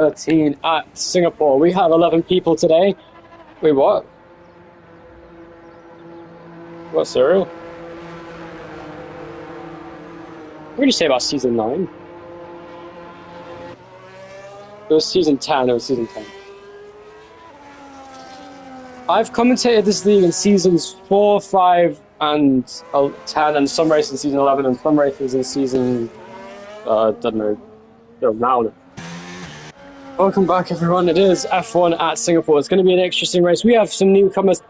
13 at Singapore. We have 11 people today. Wait, what? What, cereal? What did you say about season 9? It was season 10. It was season 10. I've commentated this league in seasons 4, 5, and 10, and some races in season 11, and some races in season, don't know, now. Welcome back, everyone. It is F1 at Singapore. It's going to be an interesting race. We have some newcomers,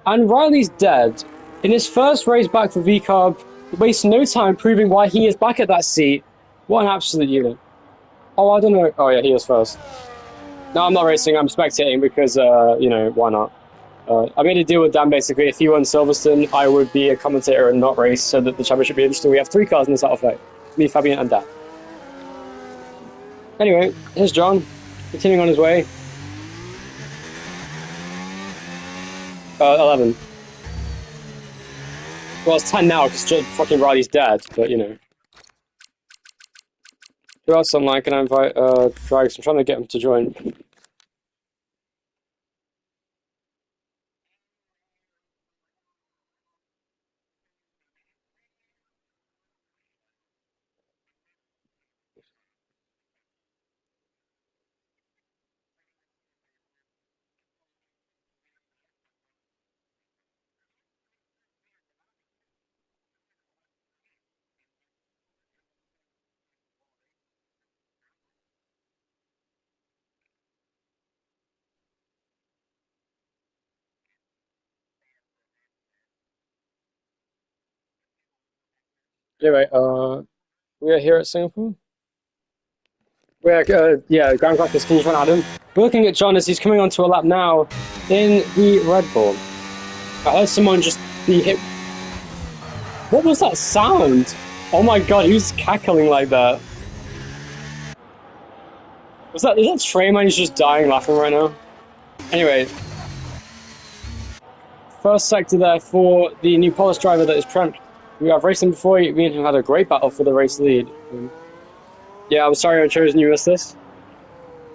and Riley's dead. In his first race back for VCARB, wastes no time proving why he is back at that seat. What an absolute unit. Oh, I don't know. Oh, yeah, he is first. No, I'm not racing. I'm spectating because, you know, why not? I made a deal with Dan, basically. If he won Silverstone, I would be a commentator and not race so that the championship would be interesting. We have 3 cars in this title fight. Me, Fabian, and Dan. Anyway, here's John, continuing on his way. 11. Well, it's 10 now because fucking Riley's dead, but you know. Who else online can I invite? Drags, I'm trying to get him to join. Anyway, we are here at Singapore. Yeah, Grand Crackers, can you join Adam? We're looking at John as he's coming onto a lap now in the Red Bull. I heard someone just be hit. What was that sound? Oh my god, who's cackling like that? Is that Trayman who's just dying laughing right now? Anyway. First sector there for the new Polish driver that is Trent. We have raced him before, me and him had a great battle for the race lead. Yeah, I'm sorry I chose you missed this.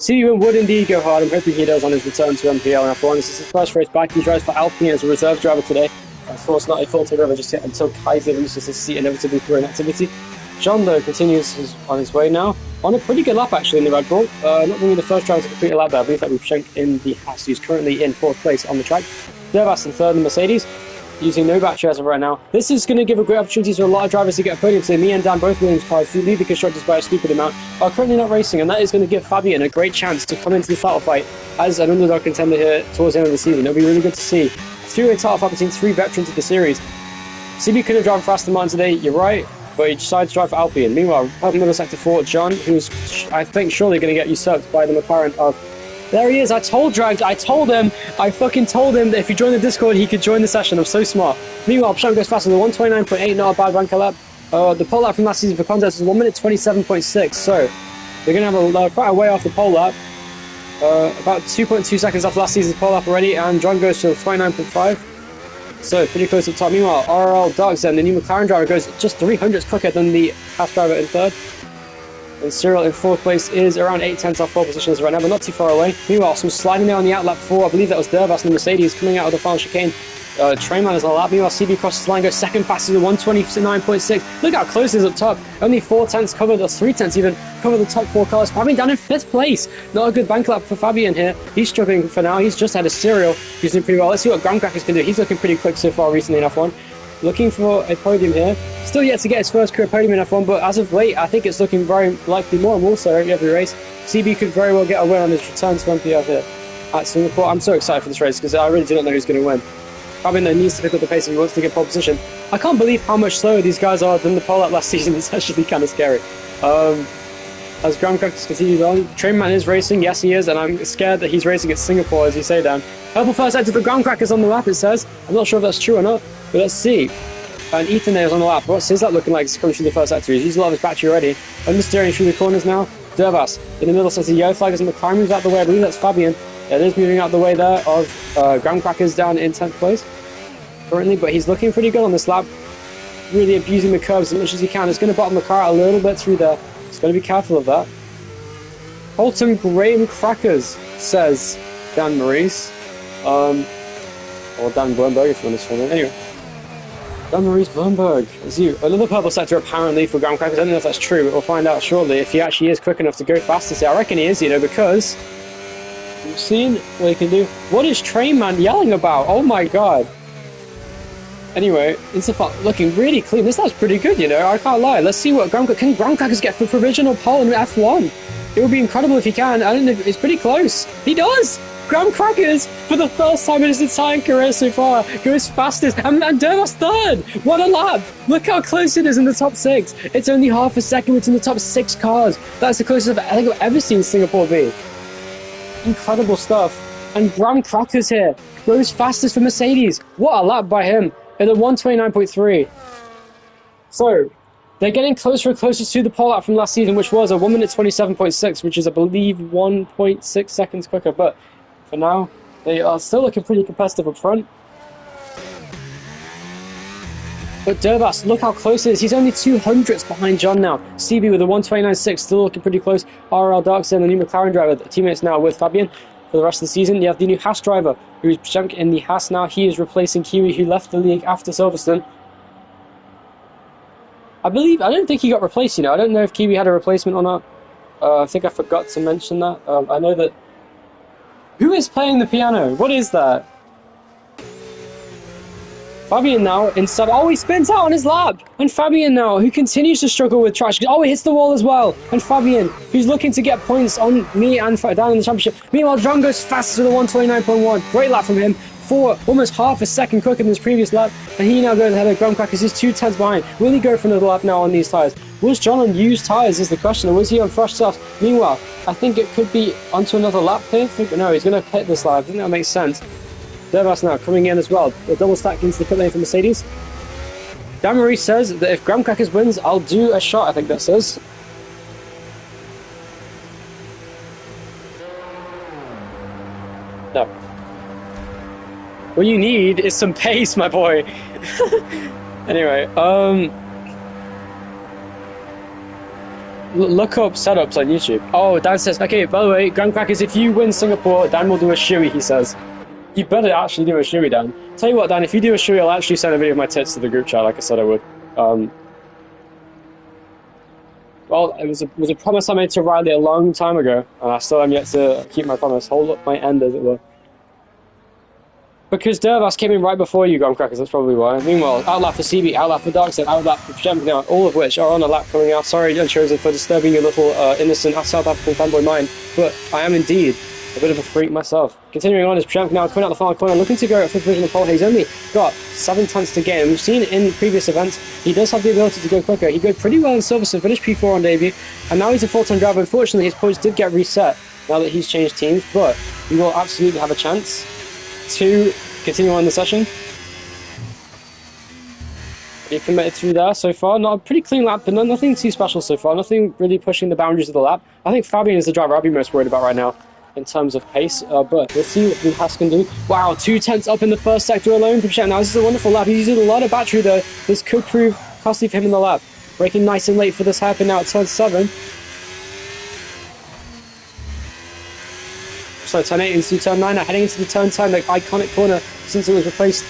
CU would indeed go hard. I'm hoping he does on his return to NPL and F1. This is his first race back. He drives for Alpine as a reserve driver today. Of course, not a full takeover just yet until Kaiser loses his seat inevitably through inactivity. John, though, continues on his way now. On a pretty good lap, actually, in the Red Bull. Not being the first driver to complete a lap there. I believe that we've Schenk in the Haas, who's currently in 4th place on the track. Dervas in 3rd in the Mercedes, using no battery as of right now. This is going to give a great opportunity for a lot of drivers to get a podium today. Me and Dan, both Williams cars, who lead the constructors by a stupid amount, are currently not racing, and that is going to give Fabian a great chance to come into the title fight as an underdog contender here towards the end of the season. It'll be really good to see. 3-way title fight between 3 veterans of the series. CB could have driven for Aston Martin today, you're right, but he decided to drive for Alpine. Meanwhile, up in middle sector 4, John, who's, I think, surely going to get usurped by the McLaren of... There he is, I told him, I fucking told him that if he joined the Discord, he could join the session. I'm so smart. Meanwhile, Pshank goes faster than 129.8, not a bad rank lap. The pole lap from last season for contest was 1 minute 27.6, so they're going to have quite a way off the pole lap. About 2.2 seconds off last season's pole lap already, and John goes to 29.5. So, pretty close to the top. Meanwhile, RL Darks then, the new McLaren driver, goes just 300s quicker than the Haas driver in 3rd. And Cyril in 4th place is around 8/10 off 4 positions right now, but not too far away. Meanwhile, some sliding there on the outlap 4. I believe that was Dervas and the Mercedes coming out of the final chicane. Trayman is on the lap. Meanwhile, CB crosses the line, goes 2nd fastest at 129.6. Look how close it is up top. Only 4/10 covered, or 3/10 even, cover the top 4 cars. Fabian down in 5th place. Not a good bank lap for Fabian here. He's struggling for now. He's just had a Cyril. He's doing pretty well. Let's see what Grand Crackers can do. He's looking pretty quick so far recently in F1. Looking for a podium here. Still yet to get his first career podium in F1, but as of late, I think it's looking very likely more and more so every race. CB could very well get a win on his return to NPL here at Singapore. I'm so excited for this race because I really do not know who's going to win. Fabian though needs to pick up the pace if he wants to get pole position. I can't believe how much slower these guys are than the pole lap last season. It's actually kind of scary. As Grand Crackers continues on, Trainman is racing, yes he is, and I'm scared that he's racing at Singapore, as you say, Dan. Purple first sector for Grand Crackers on the lap, it says. I'm not sure if that's true or not, but let's see. And Ethan there is on the lap. What's his lap looking like? He's coming through the first sector. He's used a lot of his battery already. Understeering through the corners now. Dervas in the middle sector. Yellow flag as McLaren moves out the way. I believe that's Fabian. It is moving out the way there of Grand Crackers down in 10th place currently, but he's looking pretty good on this lap. Really abusing the curves as much as he can. It's going to bottom the car out a little bit through there. He's got to be careful of that. Colton Graham Crackers, says Dan Maurice. Or Dan Bloomberg if you want to call it. Anyway. Dan Maurice Bloomberg. Another purple sector apparently for Graham Crackers. I don't know if that's true, but we'll find out shortly if he actually is quick enough to go faster. I reckon he is, because we've seen what he can do. What is Trainman yelling about? Oh my god. Anyway, Interfall looking really clean. This looks pretty good, I can't lie. Let's see what can Graham Crackers get for provisional pole in F1. It would be incredible if he can. I don't know, it's pretty close. He does! Graham Crackers, for the first time in his entire career so far, goes fastest. And Dermos third! What a lap! Look how close it is in the top 6. It's only half a second between the top 6 cars. That's the closest I think I've ever seen Singapore be. Incredible stuff. And Graham Crackers here goes fastest for Mercedes. What a lap by him at a 1:29.3. So, they're getting closer and closer to the pole lap from last season, which was a 1:27.6, which is, I believe, 1.6 seconds quicker. But for now, they are still looking pretty competitive up front. But Durbas, look how close it is. He's only 200ths behind John now. CB with a 1:29.6, still looking pretty close. RL Darkson, the new McLaren driver, the teammates now with Fabian for the rest of the season. You have the new Haas driver, who's jumped in the Haas now. He is replacing Kiwi, who left the league after Silverstone. I don't think he got replaced, I don't know if Kiwi had a replacement or not. I think I forgot to mention that. I know that... Who is playing the piano? What is that? Fabian now, instead... Oh, he spins out on his lap! And Fabian now, who continues to struggle with trash. Oh, he hits the wall as well! And Fabian, who's looking to get points on me and down in the championship. Meanwhile, John goes faster with a 1:29.1. Great lap from him. For almost half a second quicker than his previous lap, and he now goes ahead of Graham Crackers. He's 2 tenths behind. Will he go for another lap now on these tyres? Was John on used tyres is the question, or was he on fresh softs? Meanwhile, I think it could be onto another lap here. No, he's going to hit this lap. I think that makes sense. Dervas now coming in as well. A double stack into the pit lane for Mercedes. Dan Maurice says that if Graham Crackers wins, I'll do a shot, I think that says. No. What you need is some pace, my boy. Anyway, look up setups on YouTube. Oh, Dan says, okay, by the way, Graham Crackers, if you win Singapore, Dan will do a shoey, he says. You better actually do a shoey, Dan. Tell you what, Dan, if you do a shoey, I'll actually send a video of my tits to the group chat, like I said I would. Well, it was a promise I made to Riley a long time ago, and I still am yet to keep my promise. Hold up my end, as it were. Because Dervas came in right before you, Graham Crackers, that's probably why. Meanwhile, outlap for CB, outlap for Darkseid, outlap for Champion, all of which are on a lap coming out. Sorry, Unchosen, for disturbing your little innocent South African fanboy mind, but I am indeed a bit of a freak myself. Continuing on, is Champ now coming out the final corner, looking to go for provisional pole. He's only got 7 tenths to gain. We've seen in previous events, he does have the ability to go quicker. He goes pretty well in Silverstone, finished P4 on debut, and now he's a full-time driver. Unfortunately, his points did get reset now that he's changed teams, but he will absolutely have a chance to continue on the session. He committed through there so far. Not a pretty clean lap, but nothing too special so far. Nothing really pushing the boundaries of the lap. I think Fabian is the driver I'd be most worried about right now in terms of pace, but we'll see what the Haas can do. Wow, 2 tenths up in the first sector alone from Shannon. Now, this is a wonderful lap. He's using a lot of battery, though. This could prove costly for him in the lap. Braking nice and late for this hairpin now at turn 7. So turn 8 into turn 9, now heading into the turn 10, the iconic corner since it was replaced,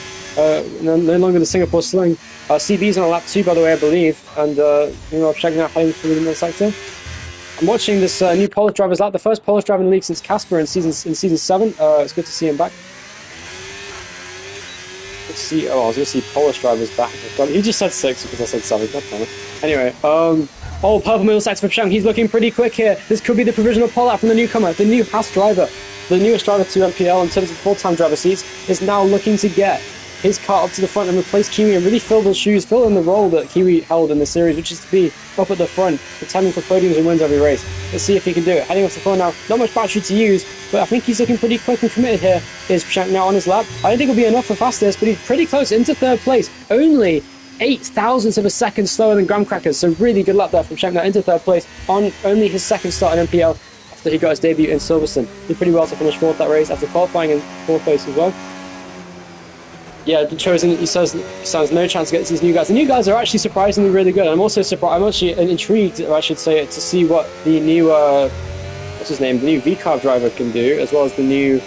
no longer the Singapore Sling. CB's on a lap 2, by the way, I believe, and checking out heading through the middle sector. I'm watching this new Polish driver's lap, the first Polish driver in the league since Casper in season 7. It's good to see him back. Let's see. Oh, I was going to see Polish drivers back. He just said 6 because I said 7. God damn it. Anyway, oh, purple middle sector for Pshang. He's looking pretty quick here. This could be the provisional pole out from the newcomer, the new Haas driver. The newest driver to NPL in terms of full-time driver seats is now looking to get his car up to the front and replace Kiwi and really fill in the role that Kiwi held in the series, which is to be up at the front, contending for podiums and wins every race. Let's see if he can do it. Heading off the floor now, not much battery to use, but I think he's looking pretty quick and committed here. Is Pshang now on his lap? I don't think it'll be enough for fastest, but he's pretty close into 3rd place. Only 8 thousandths of a second slower than Graham Crackers, so really good lap there from Pshang now into 3rd place on only his 2nd start in NPL. After he got his debut in Silverstone. Did pretty well to finish 4th that race after qualifying in 4th place as well. Yeah, Chosen, he says no chance to get to these new guys. The new guys are actually surprisingly really good. I'm also surprised, I'm actually intrigued, I should say, to see what the new what's his name, the new V-Carb driver can do, as well as the new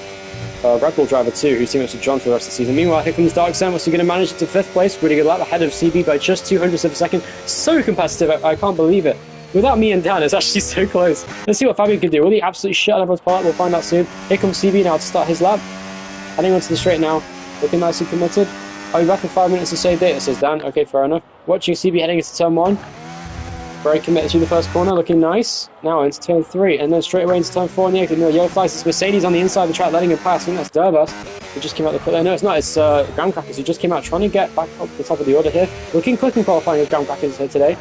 Red Bull driver too, who's teaming up with John for the rest of the season. Meanwhile, here comes Dark Sun. What's he going to manage it to 5th place? Really good lap ahead of CB by just 200ths of a second. So competitive, I can't believe it. Without me and Dan, it's actually so close. Let's see what Fabian can do. Will he absolutely shut everyone's part? We'll find out soon. Here comes CB now to start his lap. Heading onto the straight now. Looking nice and committed. I'll be back in 5 minutes to save data, says Dan. Okay, fair enough. Watching CB heading into turn 1. Very committed through the first corner, looking nice. Now into turn 3, and then straight away into turn 4 in the exit. Yellow flies. It's Mercedes on the inside of the track, letting him pass. I think that's Durbus, who just came out the pit lane. No, it's not. It's Graham Crackers, who just came out trying to get back up to the top of the order here. Looking quick in qualifying with Graham Crackers here today.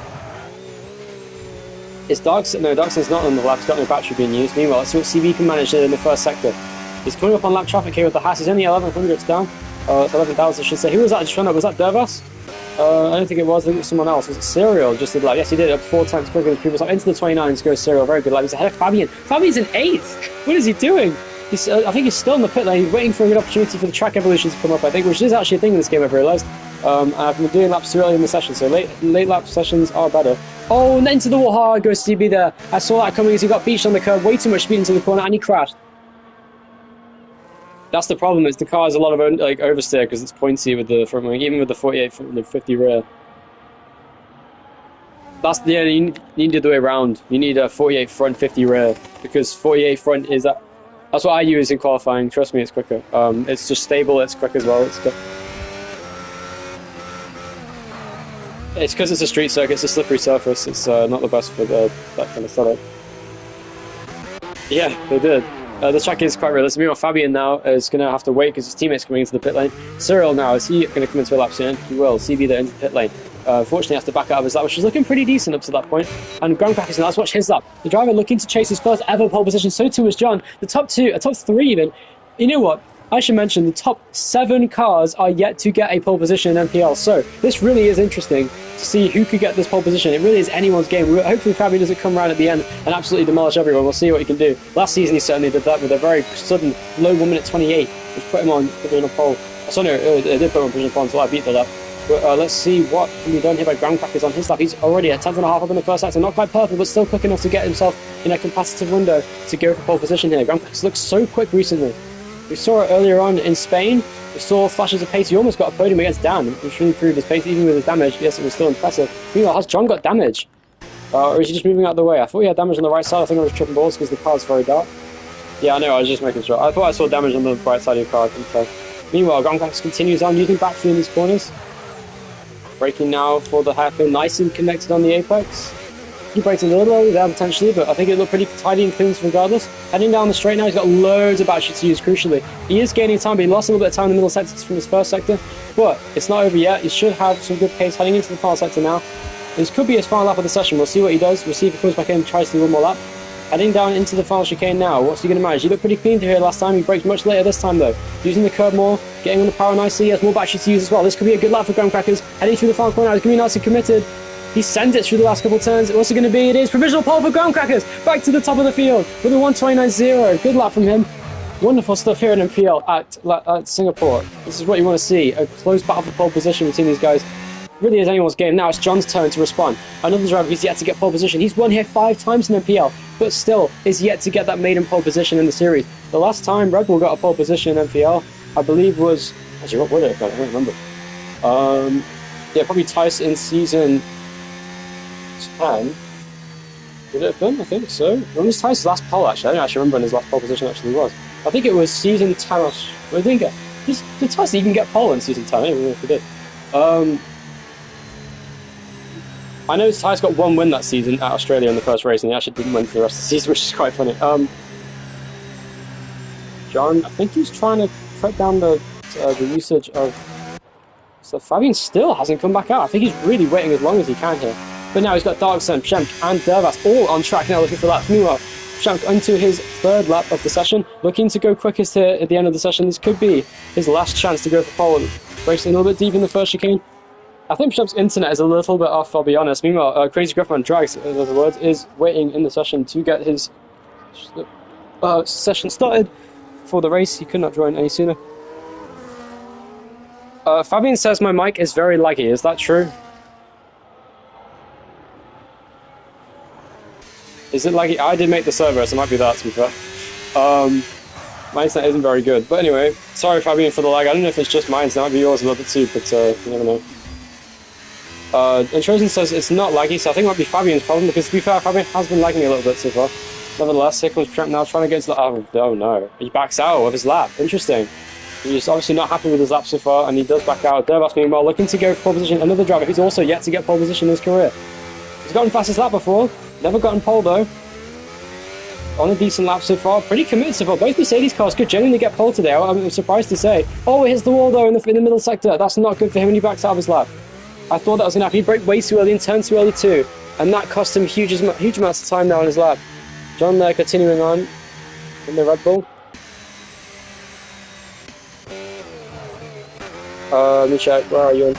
It's Darkson. No, Darkson's not on the lap. He's got no battery being used. Meanwhile, let's see what CB can manage in the first sector. He's coming up on lap traffic here with the Haas. He's only 1100 down. It's 11,000, I should say. Who was that just trying to? Was that Durbus? I don't think it was. I think it was someone else. Was it Serial? Just did lap. Yes, he did it 4 times quicker than the previous lap. Into the 29s goes Serial. Very good lap. He's ahead of Fabian. Fabian's in 8th. What is he doing? He's, I think he's still in the pit lane. He's waiting for a good opportunity for the track evolution to come up, I think, which is actually a thing in this game, I've realised. I've been doing laps too early in the session, so late lap sessions are better. Oh, and into the wall hard goes CB there. I saw that coming as he got beached on the curb. Way too much speed into the corner, and he crashed. That's the problem. Is the car has a lot of oversteer because it's pointy with the front wing, even with the 48 front and the 50 rear. You need the other way around. You need a 48 front, 50 rear, because 48 front is that. That's what I use in qualifying. Trust me, it's quicker. It's just stable. It's quick as well. It's because it's a street circuit. It's a slippery surface. It's not the best for that kind of setup. Yeah, they did. The track is quite realistic. Meanwhile, Fabian now is going to have to wait because his teammate's coming into the pit lane. Cyril now, is he going to come into a lap soon? He will. CB there into the pit lane. Fortunately, has to back out of his lap, which is looking pretty decent up to that point. And Graham Crackers now, let's watch his lap. The driver looking to chase his first ever pole position. So too is John. The top 3 even. You know what? I should mention the top 7 cars are yet to get a pole position in NPL. So this really is interesting to see who could get this pole position. It really is anyone's game. Hopefully Fabian doesn't come around at the end and absolutely demolish everyone. We'll see what he can do. Last season he certainly did that with a very sudden low 1 minute 28, which put him on provisional pole. So no, it did put him on provisional pole until I beat the lap. But let's see what can be done here by Graham Crackers on his lap. He's already a 10th and a half up in the first sector. Not quite perfect, but still quick enough to get himself in a competitive window to go for pole position here. Graham Crackers looks so quick recently. We saw it earlier on in Spain. We saw flashes of pace. He almost got a podium against Dan, which really proved his pace, even with his damage. Yes, it was still impressive. Meanwhile, has John got damage? Or is he just moving out of the way? I thought he had damage on the right side. I think I was tripping balls because the car's very dark. Yeah, I know. I was just making sure. I thought I saw damage on the right side of your car. I couldn't tell. Meanwhile, Graham Crackers continues on using battery in these corners. Braking now for the hairpin. Nice and connected on the apex. He brakes a little early there potentially, but I think it looked pretty tidy and clean regardless. Heading down the straight now, he's got loads of battery to use crucially. He is gaining time, but he lost a little bit of time in the middle sectors from his first sector. But it's not over yet. He should have some good pace heading into the final sector now. This could be his final lap of the session. We'll see what he does. We'll see if he comes back in and tries to do one more lap. Heading down into the final chicane now. What's he going to manage? He looked pretty clean through here last time. He braked much later this time though. Using the curb more, getting on the power nicely. He has more battery to use as well. This could be a good lap for Graham Crackers. Heading through the final corner now. He's going to be nice and committed. He sends it through the last couple of turns. What's it going to be? It is provisional pole for Graham Crackers. Back to the top of the field with a 1:29.0. Good lap from him. Wonderful stuff here in NPL at Singapore. This is what you want to see. A close battle for pole position between these guys. Really is anyone's game. Now it's John's turn to respond. Another driver who's yet to get pole position. He's won here 5 times in NPL, but still is yet to get that maiden pole position in the series. The last time Red Bull got a pole position in NPL, I believe was... Actually, what would it have been? I don't remember. Yeah, probably Tice in season 10. Would it have been? I think so. When was Tice's last pole, actually? I don't actually remember when his last pole position actually was. I think it was season 10. I think did Tice even get pole in season 10? I don't even know if he did. I know Tice got 1 win that season at Australia in the first race, and he actually didn't win for the rest of the season, which is quite funny. John, I think he's trying to cut down the usage of... So Fabian still hasn't come back out. I think he's really waiting as long as he can here. But now he's got Darkson, Pshemk and Dervas all on track now looking for laps. Meanwhile, Pshemk onto his 3rd lap of the session, looking to go quickest here at the end of the session. This could be his last chance to go for pole. Racing a little bit deep in the first chicane. I think Pshemk's internet is a little bit off, I'll be honest. Meanwhile, Crazy Griffman Drags, in other words, is waiting in the session to get his session started for the race. He could not join any sooner. Fabian says my mic is very laggy. Is that true? Is it like I did make the server, so it might be that to be fair. My internet isn't very good, but anyway, sorry Fabian for the lag. I don't know if it's just mine, so it might be yours a little bit too, but you never know. And Chosen says it's not laggy, so I think it might be Fabian's problem, because to be fair, Fabian has been lagging a little bit so far. Nevertheless, here comes Trent now trying to get into the... Oh no, he backs out of his lap. Interesting. He's obviously not happy with his lap so far, and he does back out. Dervas meanwhile looking to go for pole position. Another driver who's also yet to get pole position in his career. He's gotten fastest lap before, never gotten pole though. On a decent lap so far, pretty committed so far. Both Mercedes cars could genuinely get pole today. I'm surprised to say. Oh, it hits the wall though in the middle sector. That's not good for him when he backs out of his lap. I thought that was going to happen. He braked way too early and turned too early too. And that cost him huge amounts of time now on his lap. John there continuing on in the Red Bull. Let me check. Where are you?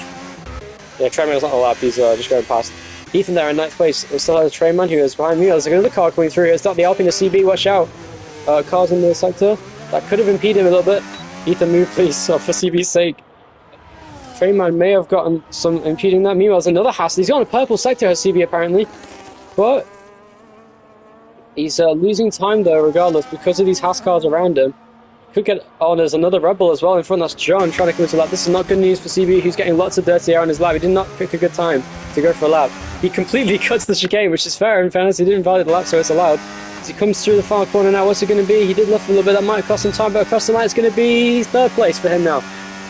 Yeah, Trainman's not on the lap. He's just going past. Ethan there in 9th place. We still has a Trainman who is behind me. There's another car coming through here. It's not the Alpine, the CB. Watch out. Cars in the sector. That could have impeded him a little bit. Ethan, move please, for CB's sake. Trainman may have gotten some impeding that. Meanwhile, there's another Haas. He's got a purple sector as CB apparently. But he's losing time though, regardless, because of these Haas cars around him. Could get... Oh, there's another Red Bull as well in front. That's John trying to come into lap. This is not good news for CB, who's getting lots of dirty air on his lap. He did not pick a good time to go for a lap. He completely cuts the chicane, which is fair in fairness. He didn't validate the lap, so it's allowed. As he comes through the far corner now, what's it going to be? He did lift a little bit. That might cost him time, but across the line, it's going to be 3rd place for him now.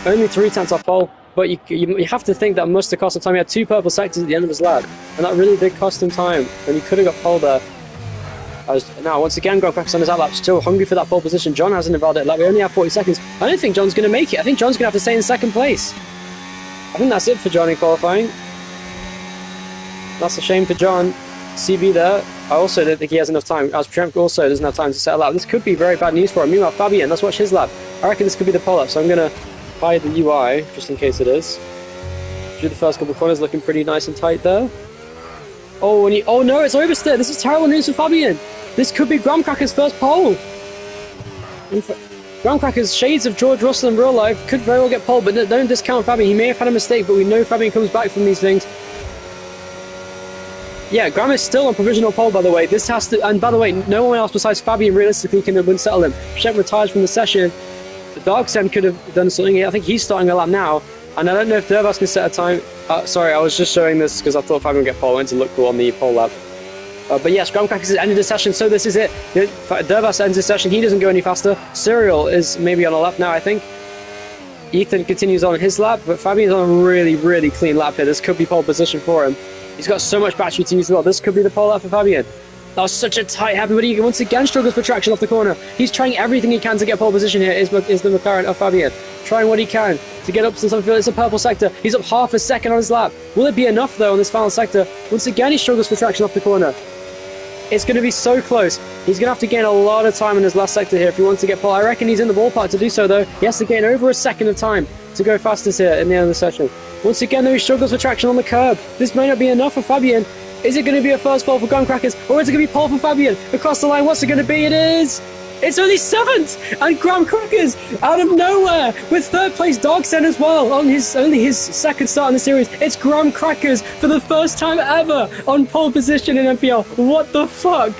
Only 3/10 off pole. But you have to think that must have cost him time. He had 2 purple sectors at the end of his lap, and that really did cost him time, and he could have got pole there. Now, once again, Grandcrackers on his outlap, still hungry for that pole position. John hasn't invalidated lap. We only have 40 seconds. I don't think John's going to make it. I think John's going to have to stay in 2nd place. I think that's it for John in qualifying. That's a shame for John. CB there. I also don't think he has enough time, as Trent also doesn't have time to set a lap. This could be very bad news for him. Meanwhile, Fabian, let's watch his lap. I reckon this could be the pole lap, so I'm going to hide the UI, just in case it is. Through the first couple of corners, looking pretty nice and tight there. Oh, and oh no, it's oversteer. This is terrible news for Fabian. This could be Graham-Cracker's first pole. Graham-Cracker's shades of George Russell in real life could very well get pole, but don't discount Fabian. He may have had a mistake, but we know Fabian comes back from these things. Yeah, Graham is still on provisional pole, by the way. This has to, and by the way, no one else besides Fabian realistically can win settle him. Shep retires from the session. The Darksen could have done something. I think he's starting a lap now. And I don't know if Dervas can set a time. Sorry, I was just showing this because I thought Fabian would get pole. I went to look cool on the pole lap. But yes, Graham-Crackers has ended the session, so this is it. Dervas ends the session. He doesn't go any faster. Cyril is maybe on a lap now, I think. Ethan continues on his lap, but Fabian's on a really, really clean lap here. This could be pole position for him. He's got so much battery to use as well. This could be the pole lap for Fabian. That was such a tight happy, but he once again struggles for traction off the corner. He's trying everything he can to get pole position here. Is the McLaren of Fabian. Trying what he can to get up to some field. It's a purple sector. He's up half a second on his lap. Will it be enough though on this final sector? Once again he struggles for traction off the corner. It's going to be so close. He's going to have to gain a lot of time in his last sector here if he wants to get pole. I reckon he's in the ballpark to do so though. He has to gain over a second of time to go fastest here in the end of the session. Once again though he struggles for traction on the curb. This may not be enough for Fabian. Is it going to be a first pole for Graham-Crackers, or is it going to be pole for Fabian? Across the line, what's it going to be? It is! It's only 7th! And Graham-Crackers, out of nowhere, with 3rd place Darksen as well, on only his 2nd start in the series. It's Graham-Crackers for the first time ever on pole position in NPL. What the fuck?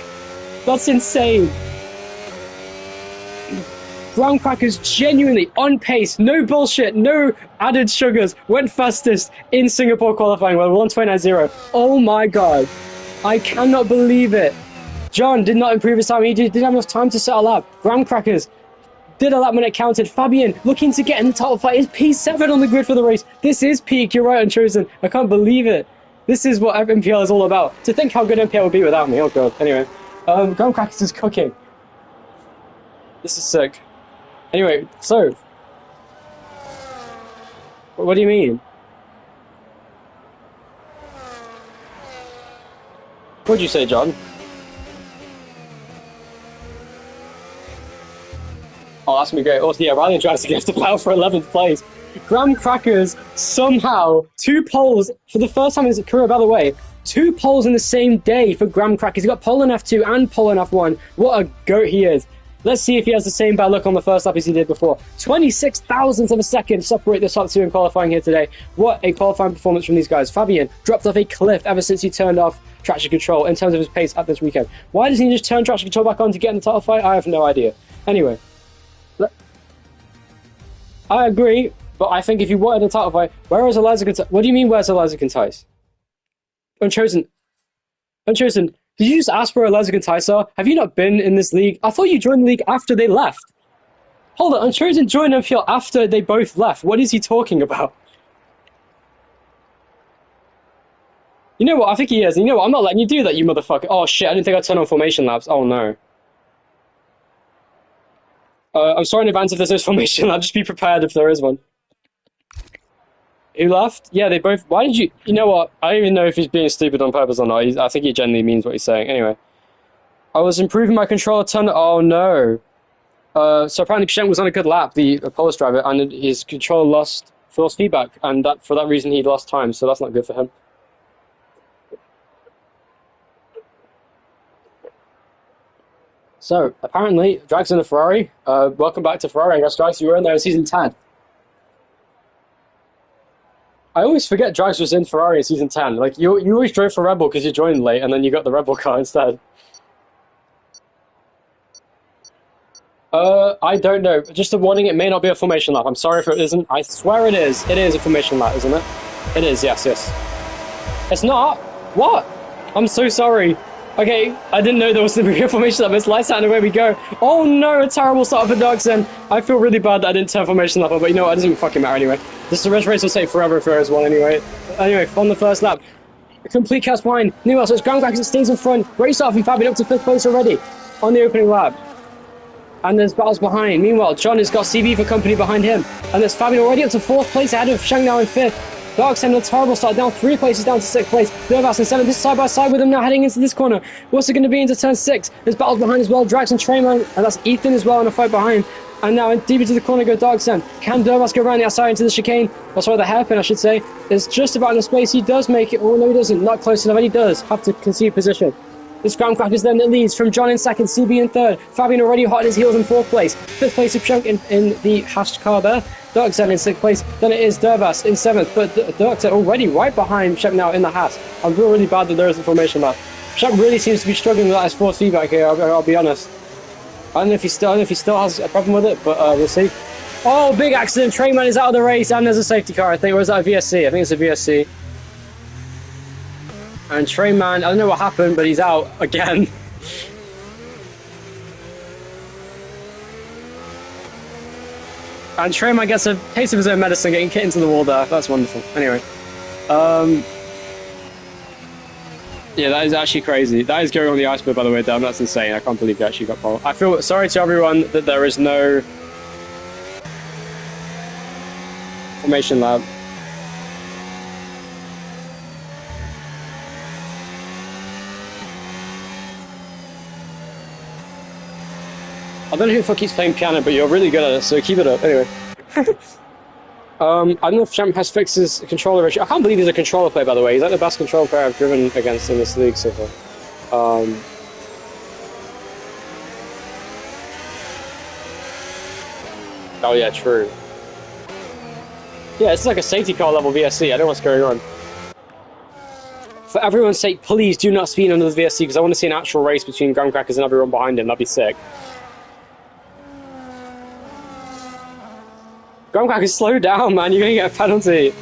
That's insane. Graham-Crackers genuinely on pace, no bullshit, no added sugars, went fastest in Singapore qualifying with 1:29.0. Oh my god, I cannot believe it. John did not improve his time. He didn't have enough time to set a lap. Graham-Crackers did a lap when it counted. Fabian looking to get in the top 5 is P7 on the grid for the race. This is peak. You're right, Unchosen. I can't believe it. This is what NPL is all about. To think how good NPL would be without me. Oh god. Anyway, Graham-Crackers is cooking. This is sick. Anyway, so what do you mean? What'd you say, John? Oh, that's gonna be great. Also, yeah, Ryan tries to get the plow for 11th place. Graham-Crackers somehow 2 poles for the first time in his career, by the way. 2 poles in the same day for Graham-Crackers. He got pole in F2 and pole in F1. What a goat he is. Let's see if he has the same bad luck on the first lap as he did before. 26 thousandths of a second separate the top two in qualifying here today. What a qualifying performance from these guys. Fabian dropped off a cliff ever since he turned off traction control in terms of his pace at this weekend. Why doesn't he just turn traction control back on to get in the title fight? I have no idea. Anyway, I agree, but I think if you wanted a title fight, where is Eliza Contice? What do you mean, where's Eliza Contice? Unchosen. Did you just ask where Eliza Contice are? Have you not been in this league? I thought you joined the league after they left. Hold on, Unchosen joined NPL after they both left. What is he talking about? You know what? I think he is. You know what? I'm not letting you do that, you motherfucker. Oh shit, I didn't think I'd turn on formation labs. Oh no. I'm sorry in advance if there's no formation lab. Just be prepared if there is one. Who left? Yeah, they both... Why did you... You know what? I don't even know if he's being stupid on purpose or not. I think he genuinely means what he's saying. Anyway. I was improving my controller turn... Oh, no. So apparently Pshent was on a good lap, the Polish driver, and his controller lost force feedback. And for that reason, he lost time. So that's not good for him. So, apparently, Drags in a Ferrari. Welcome back to Ferrari, I guess, Drags. You were in there in Season 10. I always forget Drags was in Ferrari in Season 10. Like, you always drove for Red Bull because you joined late, and then you got the Red Bull car instead. I don't know. Just a warning, it may not be a formation lap. I'm sorry if it isn't. I swear it is. It is a formation lap, isn't it? It is, yes. It's not? What? I'm so sorry. Okay, I didn't know there was a formation lap. It's lights out and away we go. Oh no, a terrible start for Darksen. I feel really bad that I didn't turn formation lap on, but you know what? It doesn't fucking matter anyway. This race will take forever if there is one anyway. Anyway, on the first lap. A complete cast behind. Meanwhile, so it's Groundcrackers that stays in front. Great start from Fabian up to 5th place already on the opening lap. And there's battles behind. Meanwhile, John has got CB for company behind him. And there's Fabian already up to 4th place ahead of Shang now in 5th. Darksen, a terrible start, down 3 places down to 6th place. Dervas in 7th, this side by side with him now heading into this corner. What's it going to be into turn 6? There's battles behind as well. Drax and Trayman, and that's Ethan as well in a fight behind. And now deep into the corner go Darksen. Can Dervas go around the outside into the chicane? Or sorry, the hairpin, I should say. There's just about enough space. He does make it. Oh, no, he doesn't. Not close enough, and he does have to concede position. This Groundcrackers then that leads from John in 2nd, CB in 3rd. Fabian already hot on his heels in 4th place. 5th place of Chunk in the hashed car there. Darksen in 6th place. Then it is Dervas in 7th. But Darksen already right behind Shep now in the hash. I feel really bad that there is a formation lap. Shep really seems to be struggling with that as force feedback here, I'll be honest. I don't know if he still has a problem with it, but we'll see. Oh, big accident. Trayman is out of the race, and there's a safety car, I think. Or is that a VSC? I think it's a VSC. And Trayman, I don't know what happened, but he's out again. And Trayman gets a taste of his own medicine, getting hit into the wall there. That's wonderful. Anyway. Yeah, that is actually crazy. That is going on the iceberg, by the way, Dan. That's insane. I can't believe you actually got pole. I feel sorry to everyone that there is no formation lab. I don't know who the fuck keeps playing piano, but you're really good at it, so keep it up. Anyway. I don't know if Champ has fixed his controller issue. I can't believe he's a controller player, by the way. He's like the best controller player I've driven against in this league so far. Oh yeah, true. Yeah, it's like a safety car level VSC. I don't know what's going on. For everyone's sake, please do not speed under the VSC, because I want to see an actual race between Groundcrackers and everyone behind him. That'd be sick. Groundcrackers, slow down, man. You're going to get a penalty.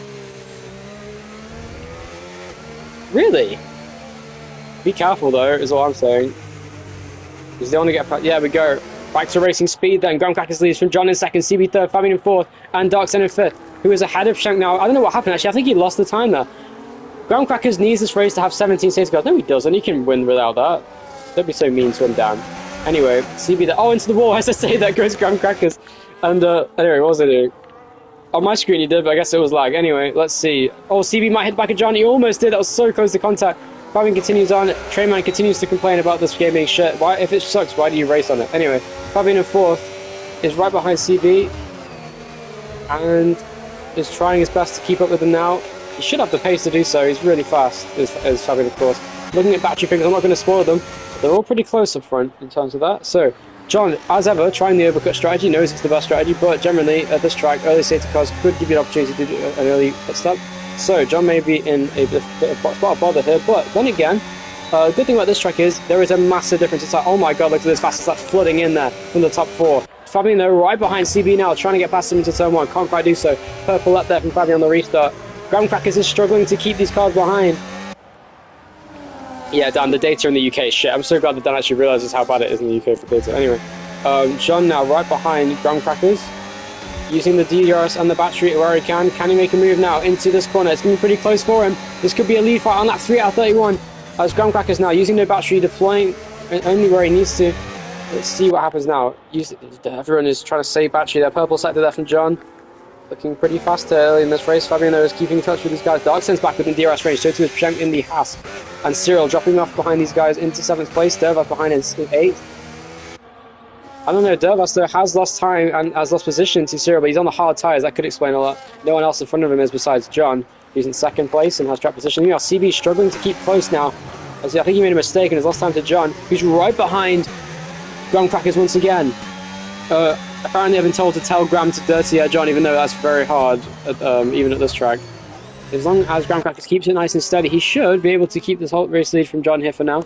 Really? Be careful, though, is all I'm saying. Because they want to get... Yeah, we go. Back to racing speed, then. Groundcrackers leads from John in 2nd, CB 3rd, Fabian in 4th, and Darksen in 5th, who is ahead of Shank now. I don't know what happened, actually. I think he lost the time there. Groundcrackers needs this race to have 17 safety cars. No, he doesn't. He can win without that. Don't be so mean to him, Dan. Anyway, CB there. Oh, into the wall. As I say, that goes Groundcrackers. And, anyway, what was I doing? On my screen he did, but I guess it was lag. Anyway, let's see. Oh, CB might hit back at John. He almost did. That was so close to contact. Fabian continues on. Trayman continues to complain about this game being shit. Why, if it sucks, why do you race on it? Anyway, Fabian in 4th is right behind CB. And is trying his best to keep up with him now. He should have the pace to do so. He's really fast, is Fabian, of course. Looking at battery figures, I'm not going to spoil them. They're all pretty close up front in terms of that. So, John, as ever, trying the overcut strategy, knows it's the best strategy, but generally at this track, early safety cars could give you an opportunity to do an early pit stop. So John may be in a bit of spot of bother here, but then again, good thing about this track is there is a massive difference. It's like, oh my god, look at this fast, it's like flooding in there from the top 4. Fabian though, right behind CB now, trying to get past him into turn 1, can't quite do so. Purple up there from Fabian on the restart. Graham Crackers is struggling to keep these cars behind. Yeah, Dan, the data in the UK is shit. I'm so glad that Dan actually realises how bad it is in the UK for data. Anyway, John now right behind Graham Crackers, using the DRS and the battery where he can. Can he make a move now into this corner? It's going to be pretty close for him. This could be a lead fight on that 3 out of 31. As Graham Crackers now using no battery, deploying only where he needs to. Let's see what happens now. Everyone is trying to save battery there. Purple sector there from John. Looking pretty fast early in this race. Fabian is keeping in touch with these guys. Darksen's back within DRS range, so too is Prem in the Haas. And Cyril dropping off behind these guys into 7th place. Dervas behind in 8th. I don't know, Dervas though has lost time and has lost position to Cyril, but he's on the hard tyres. That could explain a lot. No one else in front of him is besides John. He's in 2nd place and has track position. Meanwhile, CB struggling to keep close now. As I think he made a mistake and has lost time to John, who's right behind Graham Crackers once again. Apparently I've been told to tell Graham to dirty John, even though that's very hard, even at this track. As long as Graham Crackers keeps it nice and steady, he should be able to keep this whole race lead from John here for now.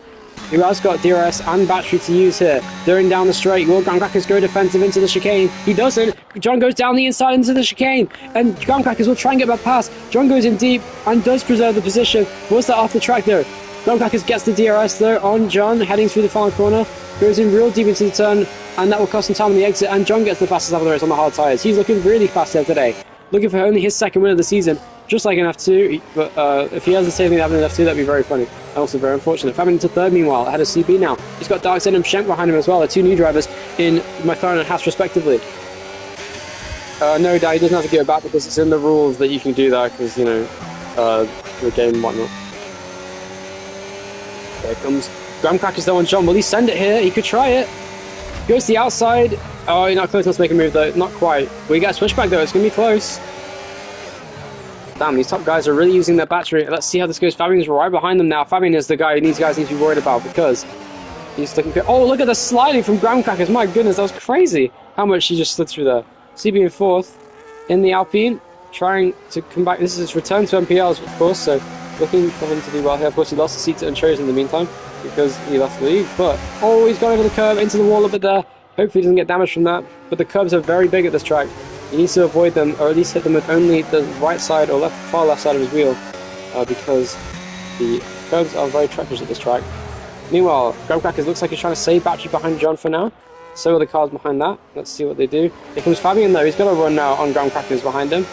Who has got DRS and battery to use here. During down the straight, will Graham Crackers go defensive into the chicane? He doesn't. John goes down the inside into the chicane, and Graham Crackers will try and get back past. John goes in deep and does preserve the position. Was that off the track though? Graham Crackers gets the DRS though on John, heading through the final corner. Goes in real deep into the turn, and that will cost him time on the exit, and John gets the fastest lap of the race on the hard tyres. He's looking really fast here today. Looking for only his 2nd win of the season, just like an F2, but if he has the same thing happening in F2, that'd be very funny. And also very unfortunate. Fabian into 3rd meanwhile, ahead of CB now. He's got Darkseid and Schenk behind him as well, the 2 new drivers in McLaren and Haas respectively. No, Dad, he doesn't have to go back because it's in the rules that you can do that, because, you know, the game and whatnot. There comes Graham Crackers though on John. Will he send it here? He could try it. Goes to the outside. Oh, you're not close enough to make a move though. Not quite. We get a switchback though. It's going to be close. Damn, these top guys are really using their battery. Let's see how this goes. Fabian's right behind them now. Fabian is the guy these guys need to be worried about because he's looking good. Oh, look at the sliding from Graham Crackers. My goodness, that was crazy. How much he just slid through there. CB in 4th in the Alpine. Trying to come back. This is his return to NPLs, of course, so looking for him to do well here. Of course, he lost the seat to Unchosen in the meantime because he left the lead. But, oh, he's gone over the curb into the wall a bit there. Hopefully he doesn't get damaged from that. But the curbs are very big at this track. He needs to avoid them, or at least hit them with only the right side or far left side of his wheel, because the curbs are very treacherous at this track. Meanwhile, Graham Crackers looks like he's trying to save battery behind John for now. So are the cars behind that. Let's see what they do. Here comes Fabian though. He's got to run now on Graham Crackers behind him.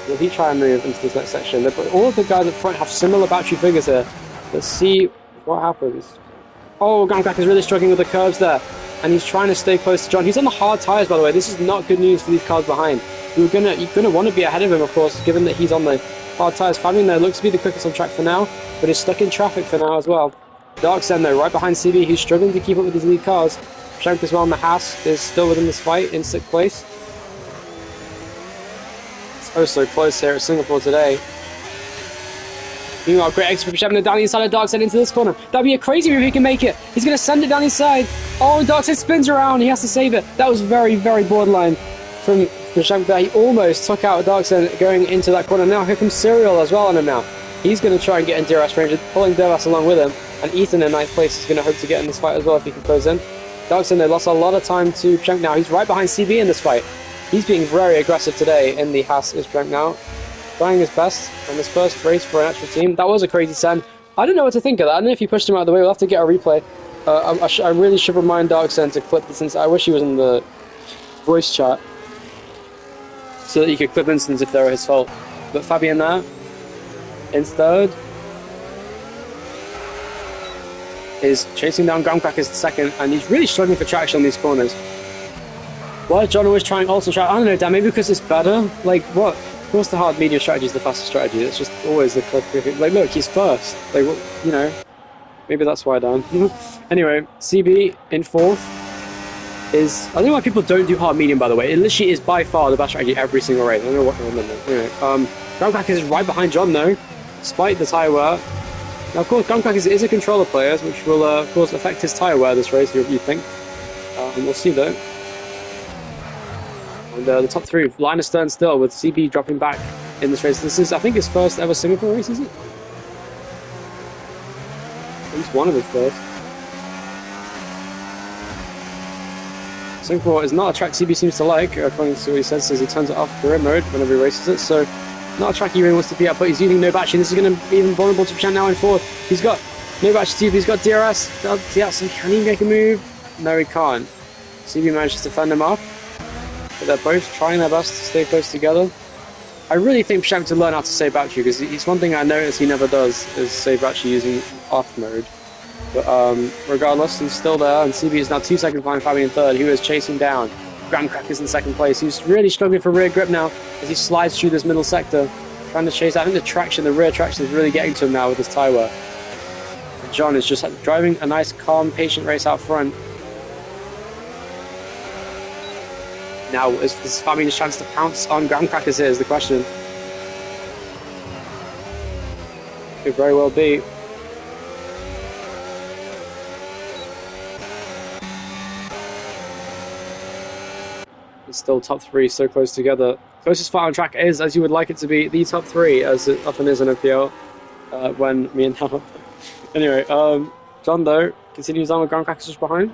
Will he try and move into this next section? All of the guys up front have similar battery figures here. Let's see what happens. Oh, Graham Crackers really struggling with the curves there. And he's trying to stay close to John. He's on the hard tyres, by the way. This is not good news for these cars behind. You're gonna want to be ahead of him, of course, given that he's on the hard tyres. Fabian there looks to be the quickest on track for now, but is stuck in traffic for now as well. Darksen though, right behind CB, who's struggling to keep up with his lead cars. Shank as well on the Haas is still within this fight in 6th place. It's oh so close here at Singapore today. Meanwhile, great exit from Shepard down the inside of Darkseid into this corner. That'd be a crazy move if he can make it. He's going to send it down inside. Oh, and Darkseid spins around. He has to save it. That was very, very borderline from Shepard there. He almost took out Darkseid going into that corner. Now here comes Cyril as well on him now. He's going to try and get in DRS range, pulling Dervas along with him. And Ethan in 9th place is going to hope to get in this fight as well if he can close in. Darkseid, they lost a lot of time to Shank now. He's right behind CB in this fight. He's being very aggressive today in the Haas is Shank now. Trying his best on this first race for an actual team. That was a crazy send. I don't know what to think of that. I don't know if he pushed him out of the way. We'll have to get a replay. I really should remind Darksen to clip this instance. I wish he was in the voice chat so that you could clip instance if they were his fault. But Fabian there in 3rd is chasing down Graham Crackers 2nd, and he's really struggling for traction on these corners. Why is John always trying also try? I don't know, Dan. Maybe because it's better. Like what? Of course, the hard medium strategy is the fastest strategy. It's just always the like. Look, he's first. Like, well, you know, maybe that's why, Dan. Anyway, CB in 4th is. I don't know why people don't do hard medium. By the way, it literally is by far the best strategy every single race. I don't know what I remember. Anyway, Graham Crackers is right behind John though, despite the tyre wear. Now, of course, Graham Crackers is a controller player, which will, of course, affect his tyre wear this race. You think? We'll see though. And the top three, line astern still, with CB dropping back in this race. This is, I think, his first ever Singapore race, is it? At least one of his first. Singapore is not a track CB seems to like, according to what he says he turns it off career mode whenever he races it, so not a track he really wants to be at, but he's using no battery. This is going to be even vulnerable to Prashant now in fourth. He's got no battery CB, he's got DRS. So can he make a move? No, he can't. CB manages to fend him off, but they're both trying their best to stay close together. I really think Prashant to learn how to save battery, because it's one thing I notice he never does, is save battery using off mode. But regardless, he's still there, and CB is now 2 seconds behind Fabian in third, who is chasing down Graham Crackers in second place. He's really struggling for rear grip now as he slides through this middle sector, trying to chase. I think the rear traction is really getting to him now with his tyre wear. And John is just driving a nice, calm, patient race out front. Now, is Fabian's chance to pounce on Graham Crackers here is the question. Could very well be. Still top three, so close together. Closest fight on track is, as you would like it to be, the top three, as it often is in NPL, when me and Hal. Anyway, John, though, continues on with Graham Crackers just behind.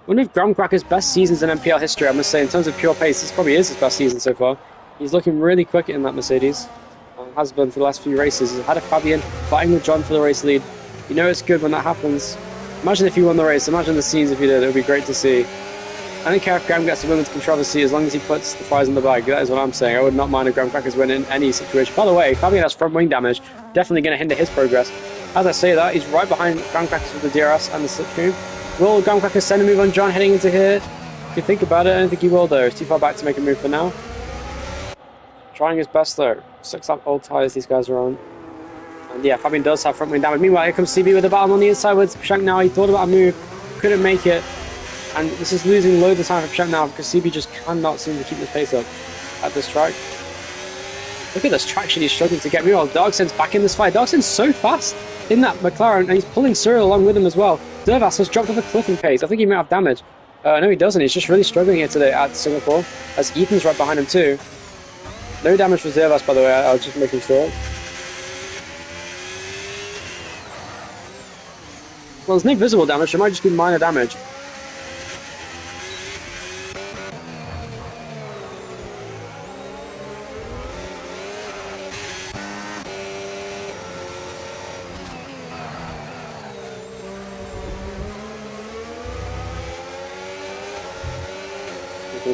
One of Graham Crackers' best seasons in NPL history, I must say, in terms of pure pace. This probably is his best season so far. He's looking really quick in that Mercedes. Has been for the last few races. He's had a Fabian fighting with John for the race lead. You know it's good when that happens. Imagine if he won the race. Imagine the scenes if he did. It would be great to see. I don't care if Graham gets a women's controversy as long as he puts the fries in the bag. That is what I'm saying. I would not mind a Graham Crackers win in any situation. By the way, Fabian has front wing damage. Definitely going to hinder his progress. As I say that, he's right behind Graham Crackers with the DRS and the slipstream. Will Graham Crackers send a move on John heading into here? If you think about it, I don't think he will though. He's too far back to make a move for now. Trying his best though. 6 up old tyres these guys are on. And yeah, Fabian does have front wing damage. Meanwhile, here comes CB with a battle on the inside with Prashant now. He thought about a move, couldn't make it. And this is losing loads of time for Prashant now because CB just cannot seem to keep the pace up at this track. Look at this traction he's struggling to get. Meanwhile, Darksen's back in this fight. Darksen's so fast in that McLaren, and he's pulling Cyril along with him as well. Dervas has dropped off a cliff in pace. I think he might have damage. No, he doesn't. He's just really struggling here today at Singapore, as Ethan's right behind him too. No damage for Dervas, by the way. I was just making sure. Well, there's no visible damage. It might just be minor damage.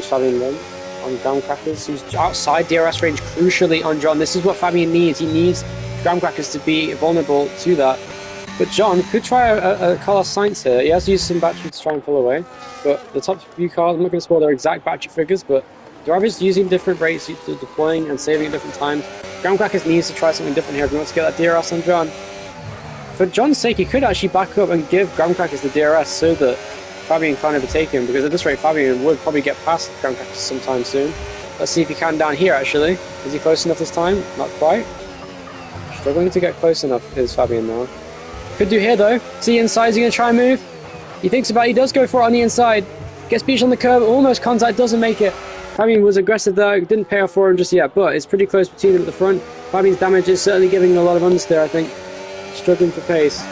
Fabian then on Graham Crackers, who's outside DRS range crucially on John. This is what Fabian needs. He needs Graham Crackers to be vulnerable to that. But John could try a Carlos Sainz here. He has used some battery to try and pull away. But the top few cars, I'm not going to spoil their exact battery figures, but drivers using different rates, deploying and saving at different times. Graham Crackers needs to try something different here if he wants to get that DRS on John. For John's sake, he could actually back up and give Graham Crackers the DRS so that Fabian can't overtake him, because at this rate Fabian would probably get past Graham Crackers sometime soon. Let's see if he can down here actually. Is he close enough this time? Not quite. Struggling to get close enough is Fabian now. Could do here though. See inside, is he going to try and move? He thinks about it, he does go for it on the inside. Gets beached on the curb, almost contact, doesn't make it. Fabian was aggressive there, didn't pay off for him just yet, but it's pretty close between them at the front. Fabian's damage is certainly giving him a lot of understeer, I think. Struggling for pace.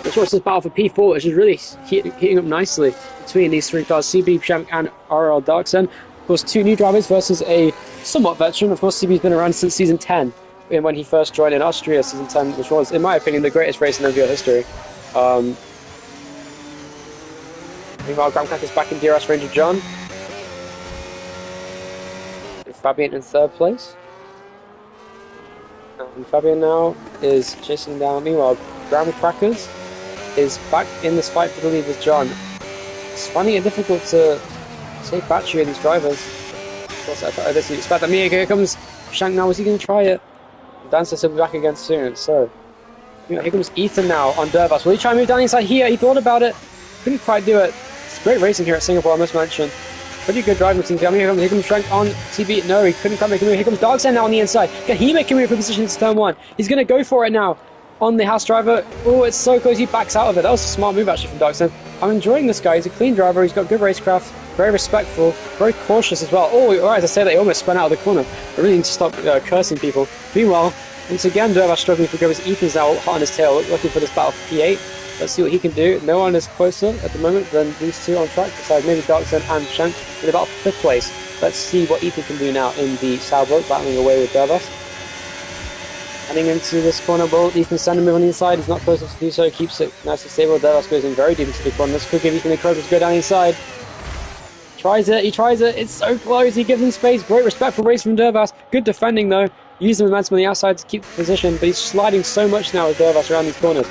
Let's watch this battle for P4, which is really heating up nicely between these three cars, CB, Prashant and RL Darksen. Of course, two new drivers versus a somewhat veteran. Of course, CB's been around since season 10, when he first joined in Austria, season 10, which was, in my opinion, the greatest race in NPL history. Meanwhile, Graham Crackers back in DRS range of John. Fabian in third place. And Fabian now is chasing down. Meanwhile, Graham Crackers is back in this fight for the lead with John. It's finding it difficult to save battery in these drivers. Of course, I didn't expect that. Here comes Shank now. Is he going to try it? Dan says he'll be back again soon. So, here comes Ethan now on Dervas. Will he try and move down the inside here? He thought about it. Couldn't quite do it. It's great racing here at Singapore, I must mention. Pretty good driving team. Here comes Shank on TB. No, he couldn't quite make a move. Here comes Darksen now on the inside. Can he make a move for position to turn one? He's going to go for it now. On the house driver. Oh, it's so close. He backs out of it. That was a smart move actually from Darksen. I'm enjoying this guy. He's a clean driver. He's got good racecraft, very respectful, very cautious as well. Oh, right, as I say that, he almost spun out of the corner. I really need to stop cursing people. Meanwhile, once again, Dervash struggling for grip. Ethan's now hot on his tail, looking for this battle for P8. Let's see what he can do. No one is closer at the moment than these two on track, besides maybe Darkson and Shank in about 5th place. Let's see what Ethan can do now in the sailboat, battling away with Dervash. Heading into this corner, will Ethan send a move on the inside? He's not close enough to do so, keeps it nice and stable. Dervash goes in very deep into the corner. This could give Ethan the courage to go down the inside. Tries it, he tries it, it's so close, he gives him space. Great respectful race from Dervash. Good defending though. Use the momentum on the outside to keep the position, but he's sliding so much now with Dervash around these corners.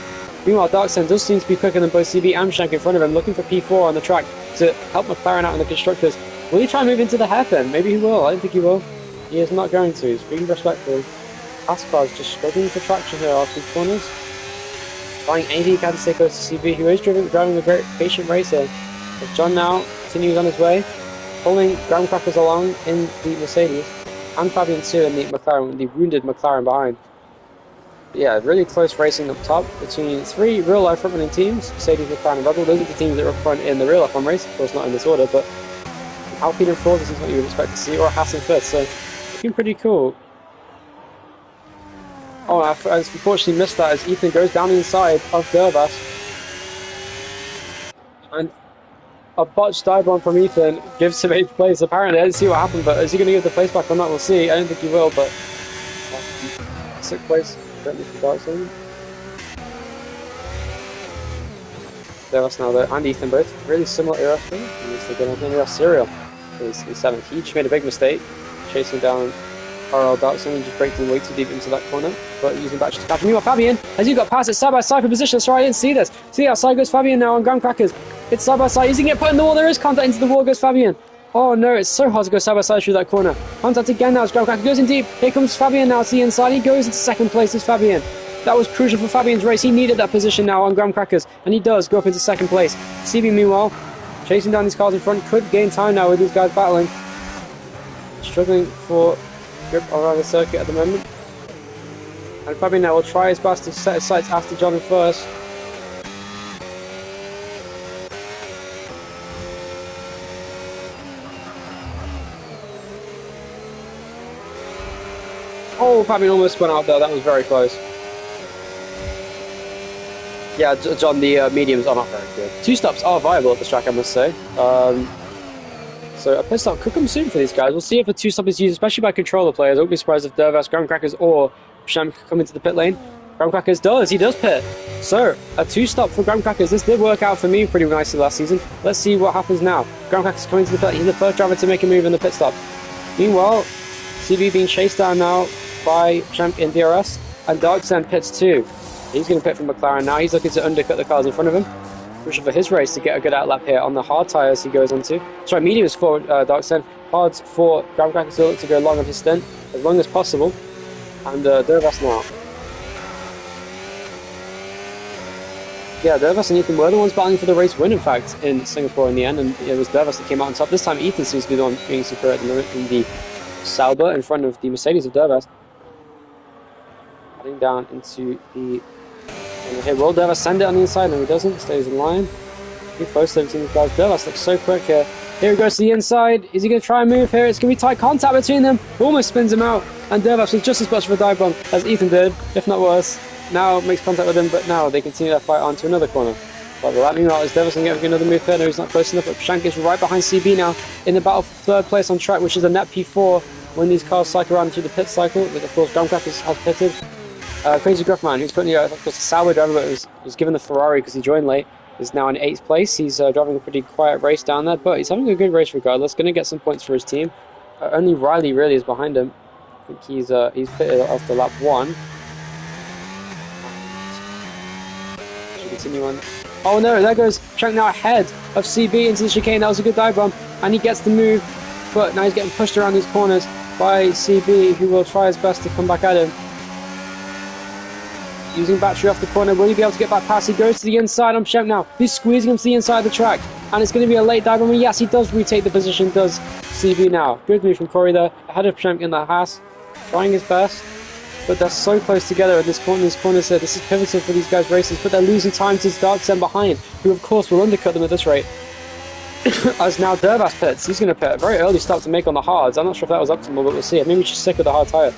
Meanwhile, Darkson does seem to be quicker than both CB and Shank in front of him, looking for P4 on the track to help McLaren out in the constructors. Will he try and move into the hairpin? Maybe he will, I don't think he will. He is not going to, he's being respectful. Ascar's just struggling for traction here after these corners. Trying anything he can to stay close to CB, who is driving a very patient racer. As John now continues on his way, pulling Graham Crackers along in the Mercedes, and Fabian too in the McLaren, the wounded McLaren behind. Yeah, really close racing up top between 3 real-life front-running teams, Mercedes, McLaren and Red Bull. Those are the teams that are up front in the real-life one race, of course not in this order, but Alpine in 4th, this is what you would expect to see, or Haas in 5th, so looking pretty cool. Oh, I unfortunately missed that as Ethan goes down the inside of Dervash. And a botched dive bomb from Ethan gives him 8th place. Apparently, I didn't see what happened, but is he going to give the place back or not? We'll see. I don't think he will, but 6th place, certainly for Darkson. Dervash now though, and Ethan both really similar era. They are serial. He's 7th. He just made a big mistake, chasing down RL Darkson and just breaking way too deep into that corner, but using back to catch. Meanwhile, Fabian, as you got past it side by side for position. Sorry, I didn't see this. See, outside goes Fabian now on Graham Crackers. It's side by side. Is he going to get put in the wall? There is contact into the wall. Goes Fabian. Oh no, it's so hard to go side by side through that corner. Contact again now as Graham Crackers goes in deep. Here comes Fabian now to the inside. He goes into 2nd place as Fabian. That was crucial for Fabian's race. He needed that position now on Graham Crackers, and he does go up into 2nd place. CB, meanwhile, chasing down these cars in front, could gain time now with these guys battling. Struggling for grip around the circuit at the moment. And Fabian now will try his best to set his sights after John first. Oh, Fabian almost went out there, that was very close. Yeah, John, the mediums are not very good. 2 stops are viable at this track, I must say. So a pit stop could come soon for these guys. We'll see if a 2-stop is used, especially by controller players. I won't be surprised if Dervash, Graham Crackers or Shamk come into the pit lane. Graham Crackers does, he does pit. So, a 2-stop for Graham Crackers. This did work out for me pretty nicely last season. Let's see what happens now. Graham Crackers coming to the pit. He's the first driver to make a move in the pit stop. Meanwhile, CB being chased down now by Shamk in DRS, and Darkson pits too. He's going to pit from McLaren now. He's looking to undercut the cars in front of him. Crucial for his race to get a good outlap here on the hard tyres he goes onto. Sorry, mediums for Darkson, hards for Graham Crackers to look to go long on his stint, as long as possible. And Dervash now. Yeah, Dervash and Ethan were the ones battling for the race win, in fact, in Singapore in the end, and it was Dervash that came out on top. This time Ethan seems to be the one being superior at the moment in the Sauber in front of the Mercedes of Dervash. Heading down into the... Okay, will Dervash send it on the inside? No, he doesn't. Stays in line. Too close to these guys. Dervash looks so quick here. Here he goes to the inside. Is he going to try and move here? It's going to be tight contact between them. Almost spins him out. And Dervash was just as much of a dive bomb as Ethan did, if not worse. Now makes contact with him, but now they continue their fight on to another corner. But that meanwhile, is Dervash going to get another move here? No, he's not close enough. But Shank is right behind CB now in the battle for 3rd place on track, which is a net P4 when these cars cycle around through the pit cycle. With, of course, Graham Crackers has pitted. Crazy Gruffman, who's currently of course, a Sauber driver, but was given the Ferrari because he joined late, is now in 8th place. He's driving a pretty quiet race down there, but he's having a good race regardless. Going to get some points for his team. Only Riley really is behind him. I think he's pitted after lap 1. Should continue on. Oh no, there goes Shank now ahead of CB into the chicane. That was a good dive bomb, and he gets the move, but now he's getting pushed around these corners by CB, who will try his best to come back at him. Using battery off the corner, will he be able to get back past? He goes to the inside on Shamk now. He's squeezing him to the inside of the track, and it's going to be a late dive bomb. Yes, he does retake the position, does CB now. Good move from Corey there, ahead of Shamk in the Haas, trying his best. but they're so close together at this corner. So this is pivotal for these guys' races, but they're losing time to Darksen behind, who of course will undercut them at this rate. As now Durbass pits, he's going to pit a very early start to make on the hards. I'm not sure if that was optimal, but we'll see. Maybe we should stick with the hard tyre.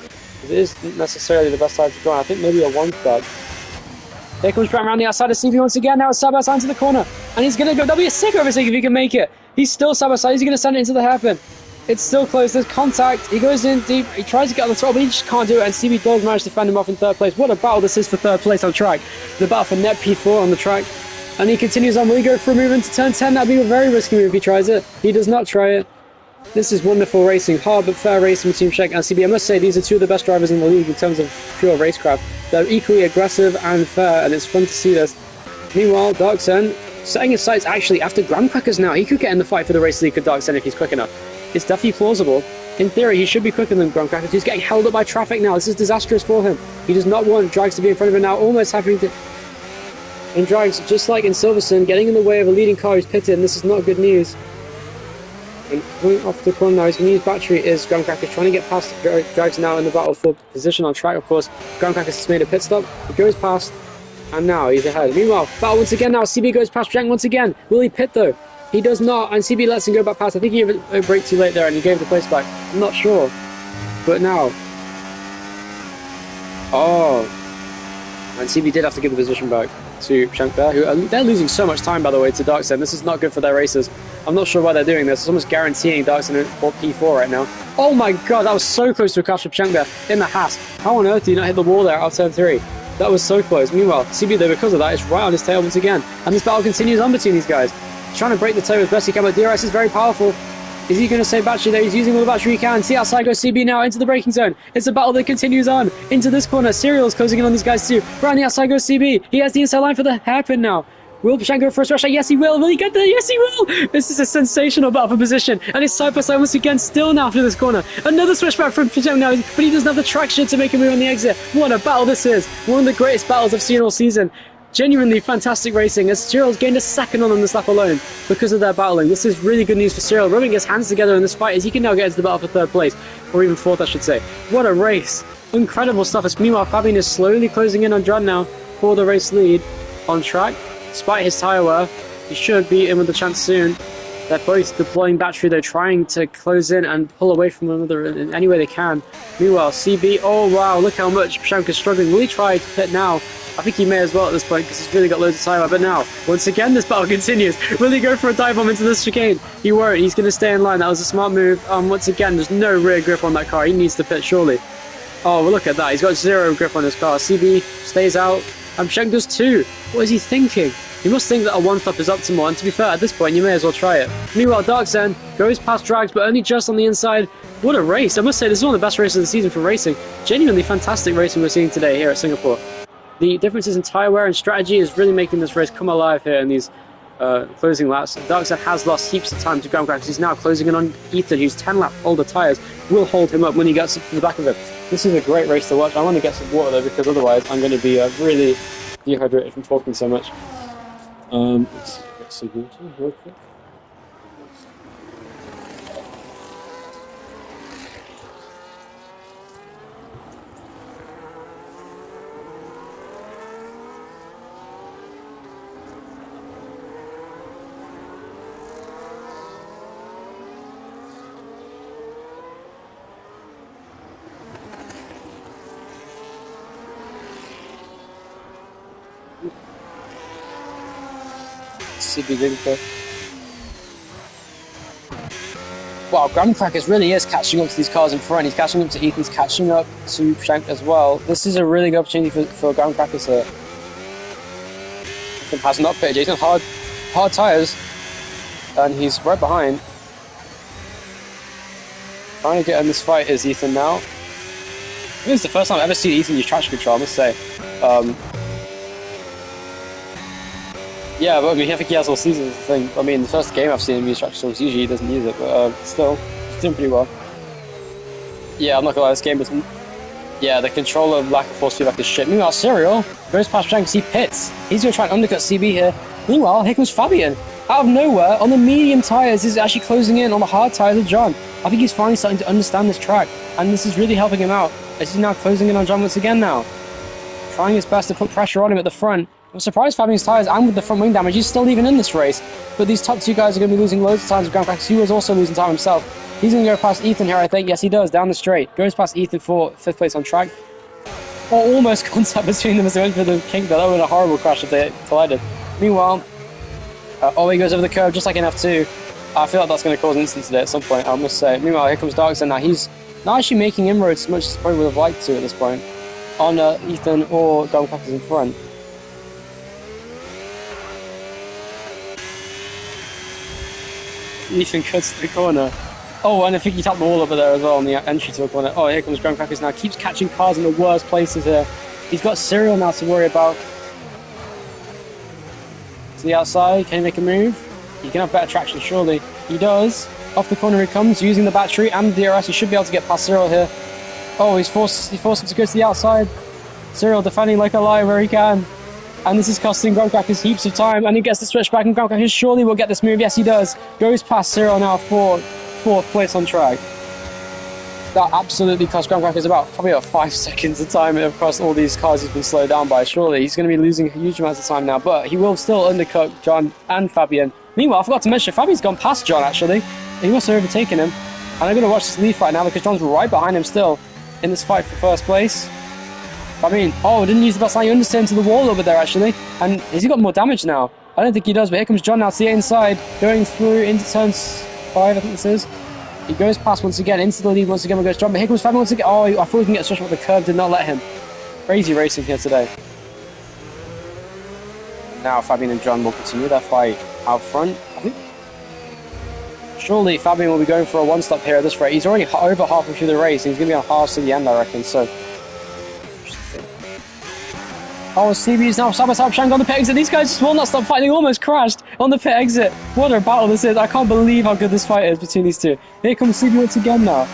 It isn't necessarily the best tire to go on. I think maybe a 1-star. Here comes Grant around the outside of CB once again. Now it's side by side into the corner. And he's going to go. That'll be a sick overtake if he can make it. He's still side by side. He's going to send it into the hairpin. It's still close. There's contact. He goes in deep. He tries to get on the top, but he just can't do it. And CB does manage to fend him off in third place. What a battle this is for third place on track. The battle for net P4 on the track. And he continues on. Will he go for a move into turn 10? That'd be a very risky move if he tries it. He does not try it. This is wonderful racing. Hard but fair racing between Shank and CB. I must say, these are two of the best drivers in the league in terms of pure racecraft. They're equally aggressive and fair, and it's fun to see this. Meanwhile, Darksen setting his sights actually after Graham Crackers now. He could get in the fight for the race lead with Darksen if he's quick enough. It's definitely plausible. In theory, he should be quicker than Graham Crackers. He's getting held up by traffic now. This is disastrous for him. He does not want Drags to be in front of him now, almost having to... And Drags, just like in Silverstone, getting in the way of a leading car who's pitted, and this is not good news. And going off the corner now, his new battery is Graham Crackers trying to get past Drags now in the battle for position on track. Of course, Graham Crackers has made a pit stop. He goes past, and now he's ahead. Meanwhile, battle once again now. CB goes past Jank once again. Will he pit though? He does not, and CB lets him go back past. I think he gave a break too late there, and he gave the place back. I'm not sure, but now, and CB did have to give the position back to Shank there, who they're losing so much time, by the way, to Darksen. This is not good for their races. I'm not sure why they're doing this. It's almost guaranteeing Darksen for P4 right now. Oh my god, that was so close to a crash from Shank there in the Haas. How on earth did he not hit the wall there out of turn 3? That was so close. Meanwhile, CB though, because of that, is right on his tail once again. And this battle continues on between these guys. He's trying to break the toe as best he can, but DRS is very powerful. Is he going to save battery there? He's using all the battery he can. See outside goes CB now into the braking zone. It's a battle that continues on into this corner. Serial's closing in on these guys too. Around the outside goes CB. He has the inside line for the hairpin now. Will Shank go for a rush? Yes, he will. Will he get there? Yes, he will. This is a sensational battle for position. And it's side by side once again, still now after this corner. Another switchback from Shank now, but he doesn't have the traction to make a move on the exit. What a battle this is. One of the greatest battles I've seen all season. Genuinely fantastic racing, as Cyril's gained a second on this lap alone because of their battling. This is really good news for Cyril, rubbing his hands together in this fight as he can now get into the battle for third place, or even fourth I should say. What a race. Incredible stuff. As meanwhile Fabian is slowly closing in on John now for the race lead on track. Despite his tyre wear, he should be in with the chance soon. They're both deploying battery, they're trying to close in and pull away from one another in any way they can. Meanwhile, CB, oh wow, look how much Shank is struggling. Will he try to pit now? I think he may as well at this point because he's really got loads of time. But now, once again, this battle continues. Will he go for a dive bomb into this chicane? He won't. He's going to stay in line. That was a smart move. Once again, there's no rear grip on that car. He needs to pit, surely. Oh, well, look at that. He's got zero grip on his car. CB stays out. Shank does too. What is he thinking? He must think that a one-stop is optimal. And to be fair, at this point, you may as well try it. Meanwhile, Darksen goes past Drags, but only just on the inside. What a race. I must say, this is one of the best races of the season for racing. Genuinely fantastic racing we're seeing today here at Singapore. The differences in tyre wear and strategy is really making this race come alive here in these closing laps. Darksen has lost heaps of time to Graham Crackers. He's now closing in on Ethan, who's 10 lap older tyres, will hold him up when he gets to the back of him. This is a great race to watch. I want to get some water though, because otherwise I'm going to be really dehydrated from talking so much. Let's get some water real quick. Wow, Graham Crackers really is catching up to these cars in front. He's catching up to Ethan, he's catching up to Shank as well. This is a really good opportunity for Graham Crackers here. Ethan has not pitted, he's on hard tyres, and he's right behind. Trying to get in this fight is Ethan now. I think it's the first time I've ever seen Ethan use traction control, I must say. Yeah, but I mean, I think he has all season. I mean, the first game I've seen him use traction controls, usually he doesn't use it, but still, he's doing pretty well. Yeah, I'm not gonna lie, this game is... Yeah, the controller lack of force feedback is shit. Meanwhile, Serial goes past Shank because he pits. He's gonna try and undercut CB here. Meanwhile, here comes Fabian. out of nowhere, on the medium tyres, is actually closing in on the hard tyres of John. I think he's finally starting to understand this track, and this is really helping him out, as he's now closing in on John once again now. Trying his best to put pressure on him at the front. I'm surprised Fabian's tyres, and with the front wing damage, he's still even in this race. But these top two guys are going to be losing loads of times with Graham Crackers. He was also losing time himself. He's going to go past Ethan here, I think. Yes, he does, down the straight. Goes past Ethan for 5th place on track. Or almost contact between them as they went for the kink, but that would have been a horrible crash if they collided. Meanwhile, he goes over the curve just like in F2. I feel like that's going to cause an incident today at some point, I must say. Meanwhile, here comes Darkson now. He's not actually making inroads as much as he probably would have liked to at this point on Ethan or Graham Crackers in front. Ethan cuts the corner. Oh, and I think he tapped the wall over there as well on the entry to a corner. Oh, here comes Graham Crackers now. Keeps catching cars in the worst places here. He's got Cyril now to worry about. To the outside, can he make a move? He can have better traction, surely. He does. Off the corner he comes, using the battery and the DRS. He should be able to get past Cyril here. Oh, he forced him to go to the outside. Cyril defending like a lion where he can. And this is costing Graham Crackers heaps of time. And he gets the switch back, and Graham Crackers surely will get this move. Yes, he does. Goes past Cyril now for 4th place on track. That absolutely cost Graham Crackers probably about 5 seconds of time across all these cars he's been slowed down by. Surely he's going to be losing huge amounts of time now, but he will still undercut John and Fabian. Meanwhile, I forgot to mention, Fabian's gone past John actually. He must have overtaken him. And I'm going to watch this lead fight now because John's right behind him still in this fight for 1st place. Didn't use the best line. He understeered to the wall over there actually. And has he got more damage now? I don't think he does, but here comes John now to the inside, going through into turns 5, I think this is. He goes past once again, into the lead once again, goes John, but here comes Fabian once again. Oh, I thought we can get a stretch, but the curve did not let him. Crazy racing here today. Now Fabian and John will continue their fight out front, I think. Surely Fabian will be going for a one-stop here at this rate. He's already over halfway through the race, and he's going to be on halves to the end, I reckon, so... Oh, CB is now side by side with Shank on the pit exit. These guys just will not stop fighting. They almost crashed on the pit exit. What a battle this is. I can't believe how good this fight is between these two. Here comes CB once again now.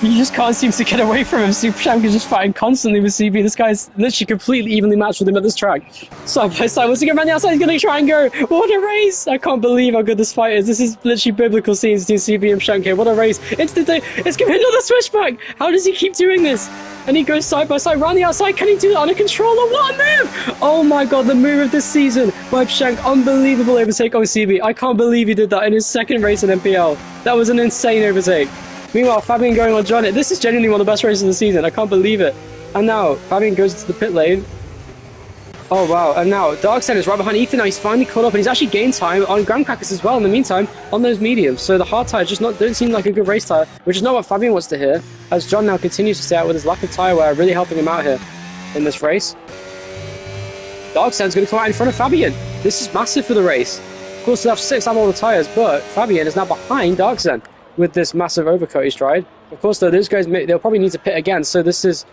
You just can't seem to get away from him. Super Shank is just fighting constantly with CB. This guy's literally completely evenly matched with him at this track. Side by side. Once again, around the outside, he's going to try and go. What a race. I can't believe how good this fight is. This is literally biblical scenes between CB and Shank here. What a race. It's giving another switchback. How does he keep doing this? And he goes side by side, round the outside. Can he do that on a controller? What a move! Oh my god, the move of this season by Shank. Unbelievable overtake on CB. I can't believe he did that in his 2nd race in NPL. That was an insane overtake. Meanwhile, Fabian going on John. This is genuinely one of the best races of the season. I can't believe it. And now, Fabian goes into the pit lane. Oh wow, and now Darkson is right behind Ethan. Now he's finally caught up, and he's actually gained time on Graham Crackers as well in the meantime on those mediums. So the hard tyre don't seem like a good race tyre, which is not what Fabian wants to hear, as John now continues to stay out with his lack of tyre wear, really helping him out here in this race. Darkson's going to come out in front of Fabian. This is massive for the race. Of course, they have 6 out of all the tyres, but Fabian is now behind Darkson with this massive overcut he's tried. Of course, though, those guys, they'll probably need to pit again, so this is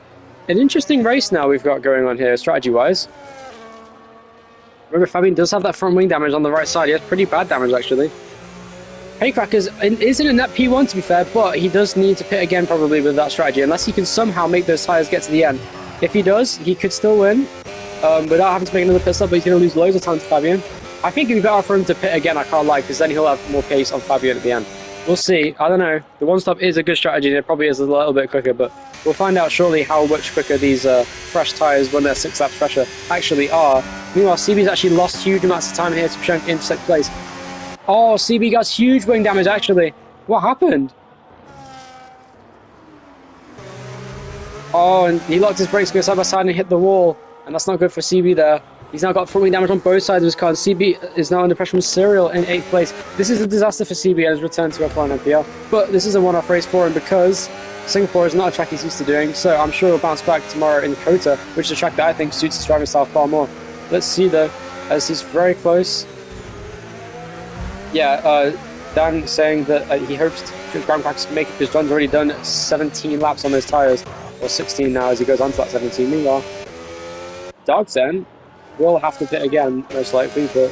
an interesting race now we've got going on here, strategy-wise. Remember, Fabian does have that front wing damage on the right side. He has pretty bad damage, actually. Haycrackers isn't a net P1, to be fair, but he does need to pit again, probably, with that strategy, unless he can somehow make those tyres get to the end. If he does, he could still win, without having to make another pit stop, but he's going to lose loads of time to Fabian. I think it'd be better for him to pit again, I can't lie, because then he'll have more pace on Fabian at the end. We'll see. I don't know. The one-stop is a good strategy, and it probably is a little bit quicker, but we'll find out shortly how much quicker these fresh tyres, when they're 6 laps fresher, actually are. Meanwhile, CB's actually lost huge amounts of time here to Shank into 2nd place. Oh, CB got huge wing damage, actually. What happened? Oh, and he locked his brakes, go side by side, and hit the wall. And that's not good for CB there. He's now got front wing damage on both sides of his car, and CB is now under pressure from Cyril in 8th place. This is a disaster for CB and his return to F1 NPL. But this is a one-off race for him because Singapore is not a track he's used to doing, so I'm sure he'll bounce back tomorrow in Kota, which is a track that I think suits his driving style far more. Let's see though, as he's very close. Yeah, Dan saying that he hopes Graham Crackers can make it because John's already done 17 laps on those tyres, or 16 now as he goes on to that 17. Meanwhile, Darkson will have to pit again, most likely, but...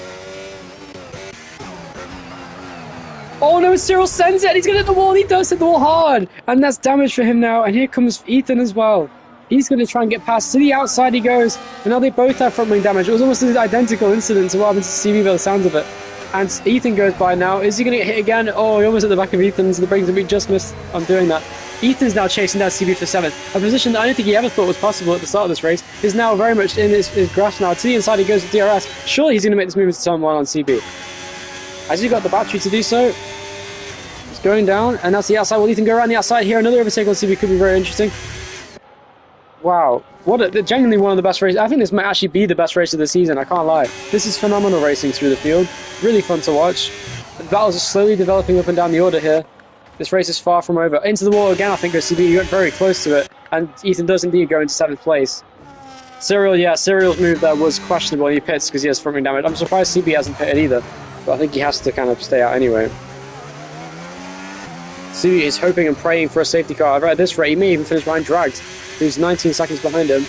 Oh no, Cyril sends it, he's going to hit the wall, and he does hit the wall hard! And that's damage for him now, and here comes Ethan as well. He's going to try and get past. To the outside he goes. And now they both have front wing damage. It was almost an identical incident to what happened to CB by the sounds of it. And Ethan goes by now. Is he going to get hit again? Oh, he almost at the back of Ethan's. The brings him. He just missed on doing that. Ethan's now chasing down CB for 7th. A position that I don't think he ever thought was possible at the start of this race is now very much in his grasp now. To the inside he goes to DRS. Surely he's going to make this move to turn 1 on CB. Has he got the battery to do so? It's going down. And that's the outside. Will Ethan go around the outside here? Another overtake on CB could be very interesting. Wow. Genuinely one of the best races. I think this might actually be the best race of the season. I can't lie. This is phenomenal racing through the field. Really fun to watch. The battles are slowly developing up and down the order here. This race is far from over. Into the wall again, I think, goes CB. He got very close to it. And Ethan does indeed go into 7th place. Cyril's move there was questionable. He pits because he has front wing damage. I'm surprised CB hasn't pitted either. But I think he has to kind of stay out anyway. CB is hoping and praying for a safety car. At this rate, he may even finish behind Dragged, who's 19 seconds behind him.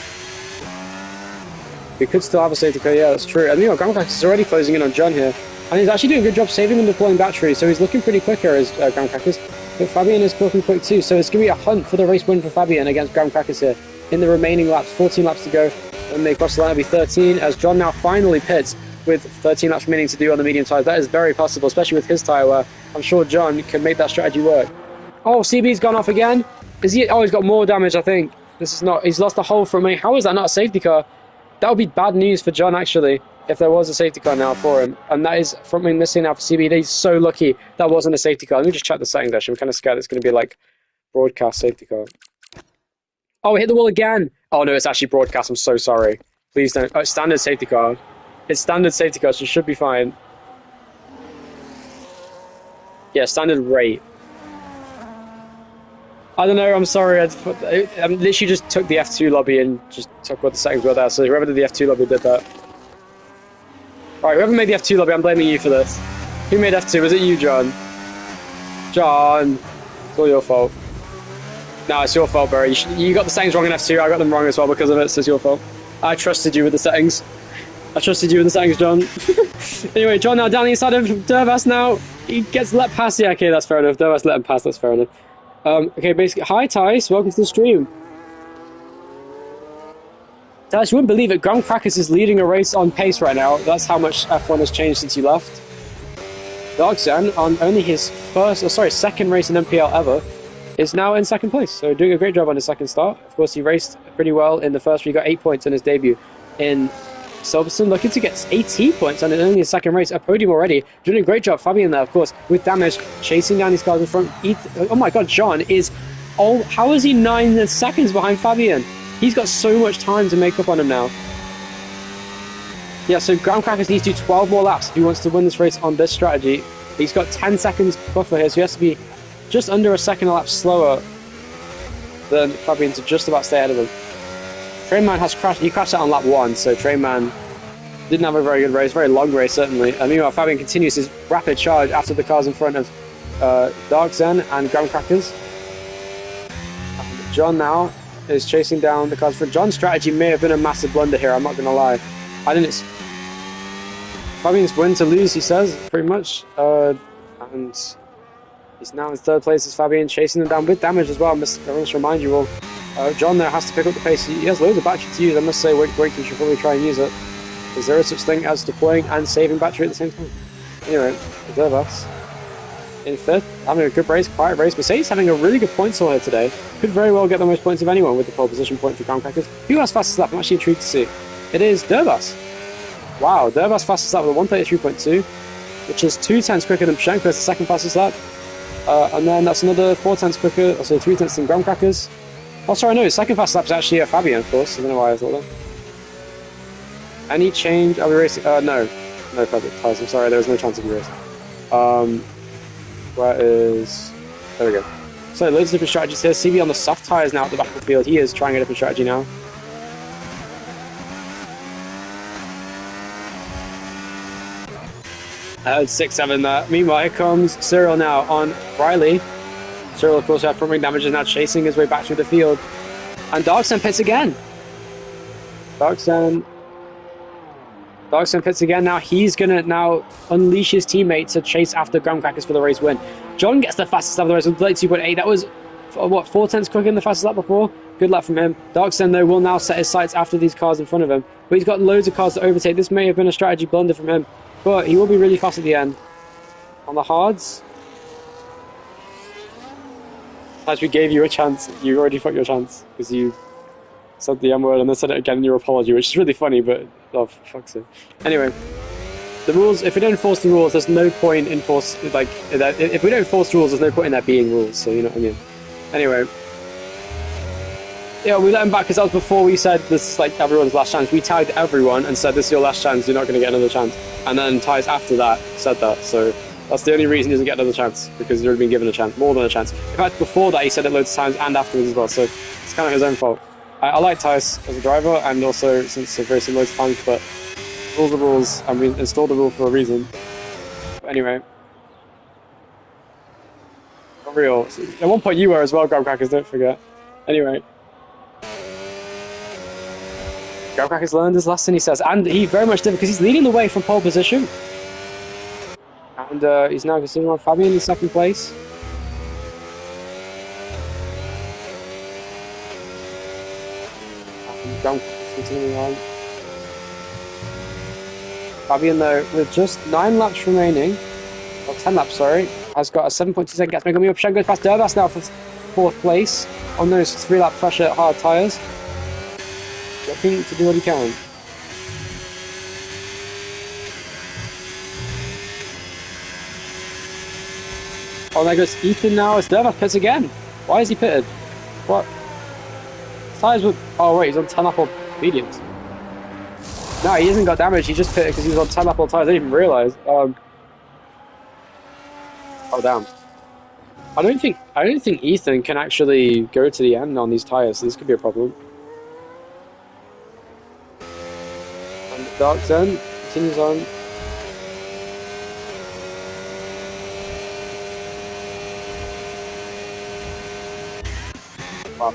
He could still have a safety car, yeah, that's true. And you know, Grandcrackers is already closing in on John here. And he's actually doing a good job saving and deploying batteries, so he's looking pretty quick here as Grandcrackers. But Fabian is looking quick too, so it's going to be a hunt for the race win for Fabian against Grandcrackers here. In the remaining laps, 14 laps to go, and they cross the line, it'll be 13, as John now finally pits with 13 laps remaining to do on the medium tyres. That is very possible, especially with his tyre wear. I'm sure John can make that strategy work. Oh, CB's gone off again. Is he? Oh, he's got more damage, I think. This is not... He's lost the whole front wing. How is that not a safety car? That would be bad news for John, actually, if there was a safety car now for him. And that is front wing missing now for CB. He's so lucky that wasn't a safety car. Let me just check the settings, actually. I'm kind of scared it's going to be like broadcast safety car. Oh, we hit the wall again. Oh, no, it's actually broadcast. I'm so sorry. Please don't... Oh, it's standard safety car. It's standard safety car, so it should be fine. Yeah, standard rate. I don't know, I'm sorry. I literally just took the F2 lobby and just took what the settings were there. So whoever did the F2 lobby did that. Alright, whoever made the F2 lobby, I'm blaming you for this. Who made F2? Was it you, John? John. It's all your fault. No, it's your fault, Barry. You got the settings wrong in F2. I got them wrong as well because of it, so it's your fault. I trusted you with the settings. I trusted you with the settings, John. Anyway, John now down the inside of Dervas now. He gets let pass. Yeah, okay, that's fair enough. Dervas let him pass, that's fair enough. Okay, basically, hi Tice, welcome to the stream. Tice, you wouldn't believe it, Grandcrackers is leading a race on pace right now. That's how much F1 has changed since he left. Darkzen, on only his second race in NPL ever, is now in 2nd place. So doing a great job on his second start. Of course, he raced pretty well in the first. He got 8 points in his debut in Silverstone, looking to get 18 points on only his 2nd race, a podium already. Doing a great job. Fabian there, of course, with damage, chasing down these cars in front. Oh my god, John is... Oh, how is he 9 seconds behind Fabian? He's got so much time to make up on him now. Yeah, so Grandcrackers needs to do 12 more laps if he wants to win this race on this strategy. He's got 10 seconds buffer here, so he has to be just under a second a lap slower than Fabian to just about stay ahead of him. Trainman has crashed. He crashed out on lap 1, so Trainman didn't have a very good race, very long race certainly. And meanwhile, Fabian continues his rapid charge after the cars in front of Dark Zen and Grandcrackers. John now is chasing down the cars for John's strategy. May have been a massive blunder here. I'm not going to lie. Fabian's win to lose, he says, pretty much. And he's now in 3rd place as Fabian, chasing him down with damage as well. I must remind you all. John there has to pick up the pace. He has loads of battery to use. I must say, Wakefield should probably try and use it. Because there is such thing as deploying and saving battery at the same time. Anyway, Dervas in 5th, having a good race, quiet race. Mercedes having a really good point haul here today. Could very well get the most points of anyone with the pole position point for Grandcrackers. Who has fastest lap? I'm actually intrigued to see. It is Dervas. Wow, Dervas fastest lap with a 1:33.2, which is 2/10 quicker than Pshenko's second fastest lap. And then that's another 4/10 quicker, so 3/10 than Grandcrackers. Oh, sorry, no, his second fastest lap is actually Fabian, of course. I don't know why I thought that. Any change? Are we racing? No perfect tires. I'm sorry, there was no chance of you racing. Where is... There we go. So, loads of different strategies here. CB on the soft tires now at the back of the field. He is trying a different strategy now. I heard 6-7 there. Meanwhile, here comes Cyril now on Riley. Cyril, of course, had front wing damage, is now chasing his way back through the field. And Darksen pits again. Darksen pits again. Now he's going to now unleash his teammate to chase after Grandcrackers for the race win. John gets the fastest lap of the race with 2.8. That was, what, 4/10 quicker than the fastest lap before? Good luck from him. Darkstone, though, will now set his sights after these cars in front of him. But he's got loads of cars to overtake. This may have been a strategy blunder from him. But he will be really fast at the end. On the hards. As we gave you a chance, you already fucked your chance. Because you said the M word and then said it again in your apology, which is really funny, but oh, for fuck's sake. Anyway. The rules, if we don't enforce the rules, there's no point in if we don't enforce rules, there's no point in there being rules, so you know what I mean. Anyway. Yeah, we let him back because that was before we said this is like everyone's last chance. We tagged everyone and said this is your last chance, you're not going to get another chance. And then Ty's after that said that, so that's the only reason he doesn't get another chance, because he's already been given a chance, more than a chance. In fact, before that he said it loads of times and afterwards as well, so it's kind of his own fault. I like Ty as a driver, and also since I've raced him loads of times, but rules are rules, and we installed the rule for a reason. But anyway. For real. At one point you were as well, Grab Crackers, don't forget. Anyway. Grab Crackers learned his lesson, he says, and he very much did, because he's leading the way from pole position. And he's now considering on Fabian in second place. And Grab Crackers continuing on. Fabian, though, with just 9 laps remaining, or 10 laps, sorry, has got a 7.2 second gap. Coming up, Shen goes past Dervas now for 4th place on those 3-lap pressure hard tyres. Looking to do what he can. Oh, there goes Ethan now as Dervas pits again. Why is he pitted? What? Tyres were. Oh, wait, he's on 10 lap or mediums. No, he hasn't got damage, he just pitted because he was on 10 lap on tyres, I didn't even realise. Oh damn. I don't think Ethan can actually go to the end on these tyres, so this could be a problem. And the Dark Zone continues on. Wow.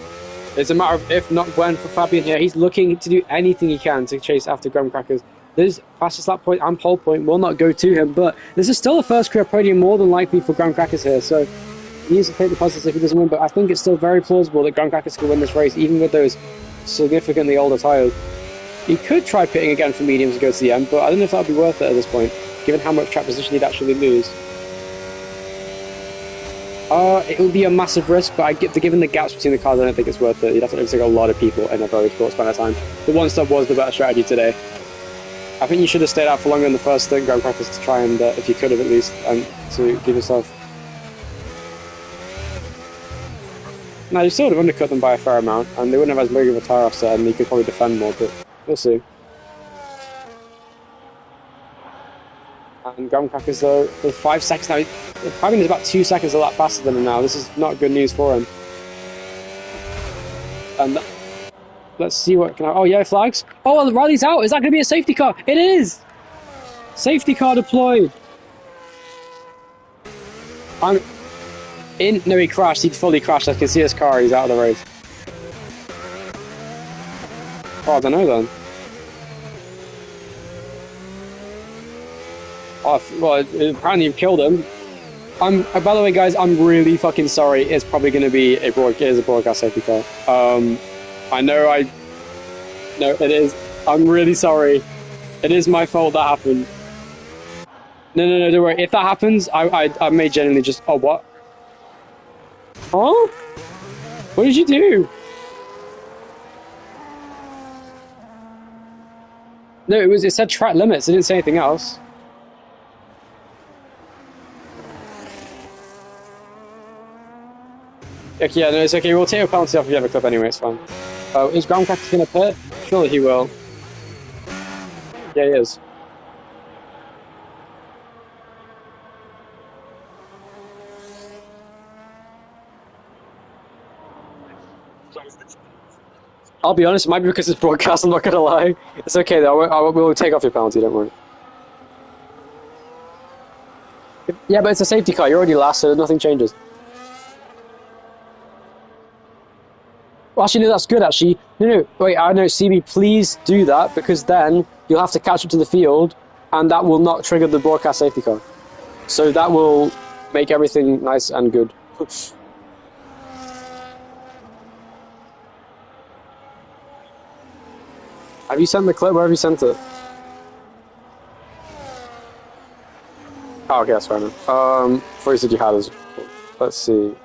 It's a matter of if not when for Fabian here. He's looking to do anything he can to chase after Graham Crackers. This fastest lap point and pole point will not go to him, but this is still a first career podium more than likely for Graham Crackers here, so he needs to take the positives if he doesn't win, but I think it's still very plausible that Graham Crackers can win this race, even with those significantly older tyres. He could try pitting again for mediums to go to the end, but I don't know if that would be worth it at this point, given how much track position he'd actually lose. It would be a massive risk, but given the gaps between the cars, I don't think it's worth it. You'd have to overtake a lot of people in a very short span of time. The one stop was the better strategy today. I think you should have stayed out for longer in the first stint, Graham Crackers, to try and, if you could have at least, and to give yourself... No, you still would have undercut them by a fair amount, and they wouldn't have as big of a tyre offset, and you could probably defend more, but we'll see. And Graham Crackers, though, with 5 seconds now, Fabian is about 2 seconds a lap faster than him now. This is not good news for him. And let's see what can I... Oh, yellow flags. Oh, well, Riley's out. Is that going to be a safety car? It is! Safety car deployed. I'm in... No, he crashed. He fully crashed. I can see his car. He's out of the race. Oh, I don't know, then. Oh, well, apparently you've killed him. By the way, guys, I'm really fucking sorry. It's probably going to be a broadcast safety car. I know No, it is. I'm really sorry. It is my fault that happened. No, don't worry. If that happens, I may genuinely just... Oh, what? Huh? What did you do? No, it said track limits. It didn't say anything else. Okay, yeah, no, it's okay. We'll take a penalty off if you have a clip anyway, it's fine. Is Graham Crackers going to pit? Surely he will. Yeah, he is. I'll be honest, it might be because it's broadcast, I'm not going to lie. It's okay though, we'll take off your penalty, don't worry. Yeah, but it's a safety car, you're already last, so nothing changes. Well, actually, no, that's good, actually. No, wait, I know, CB, please do that, because then you'll have to catch up to the field, and that will not trigger the broadcast safety car. So that will make everything nice and good. Have you sent the clip? Where have you sent it? Oh, okay, that's fine. Before you said you had us. Let's see.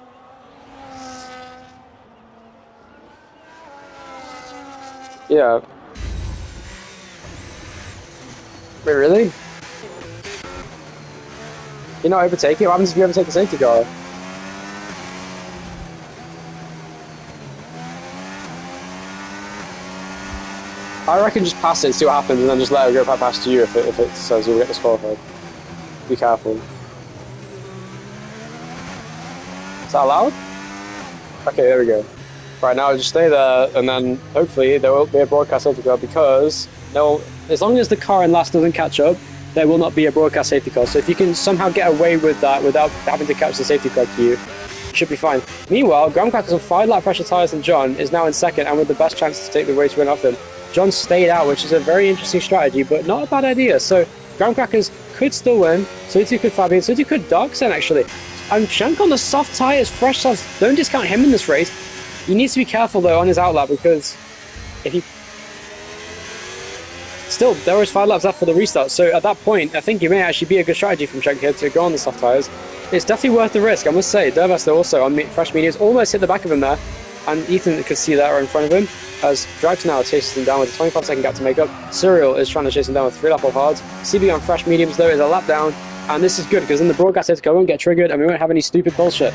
Yeah. Wait, really? You're not overtaking? What happens if you overtake the safety car? I reckon just pass it, see what happens, and then just let it go past you if it says you'll get disqualified. Be careful. Is that allowed? Okay, there we go. Right, now just stay there, and then hopefully there won't be a broadcast safety car because as long as the car in last doesn't catch up, there will not be a broadcast safety car. So if you can somehow get away with that without having to catch the safety car queue, you should be fine. Meanwhile, Graham Cracker's on 5 lap pressure tyres than John is now in second and with the best chance to take the race win off him. John stayed out, which is a very interesting strategy, but not a bad idea. So Graham Crackers could still win, so too could Fabian, so too could Darksen actually. And Shank on the soft tyres, fresh softs, don't discount him in this race. He needs to be careful though on his outlap because if he... Still, there is 5 laps left for the restart, so at that point, I think it may actually be a good strategy from Shank here to go on the soft tyres. It's definitely worth the risk, I must say. Dervas though also on fresh mediums, almost hit the back of him there, and Ethan could see that right in front of him, as Drags now chases him down with a 25-second gap to make up. Serial is trying to chase him down with 3 lap off hards. CB on fresh mediums though is a lap down, and this is good because then the broadcast safety car won't get triggered and we won't have any stupid bullshit.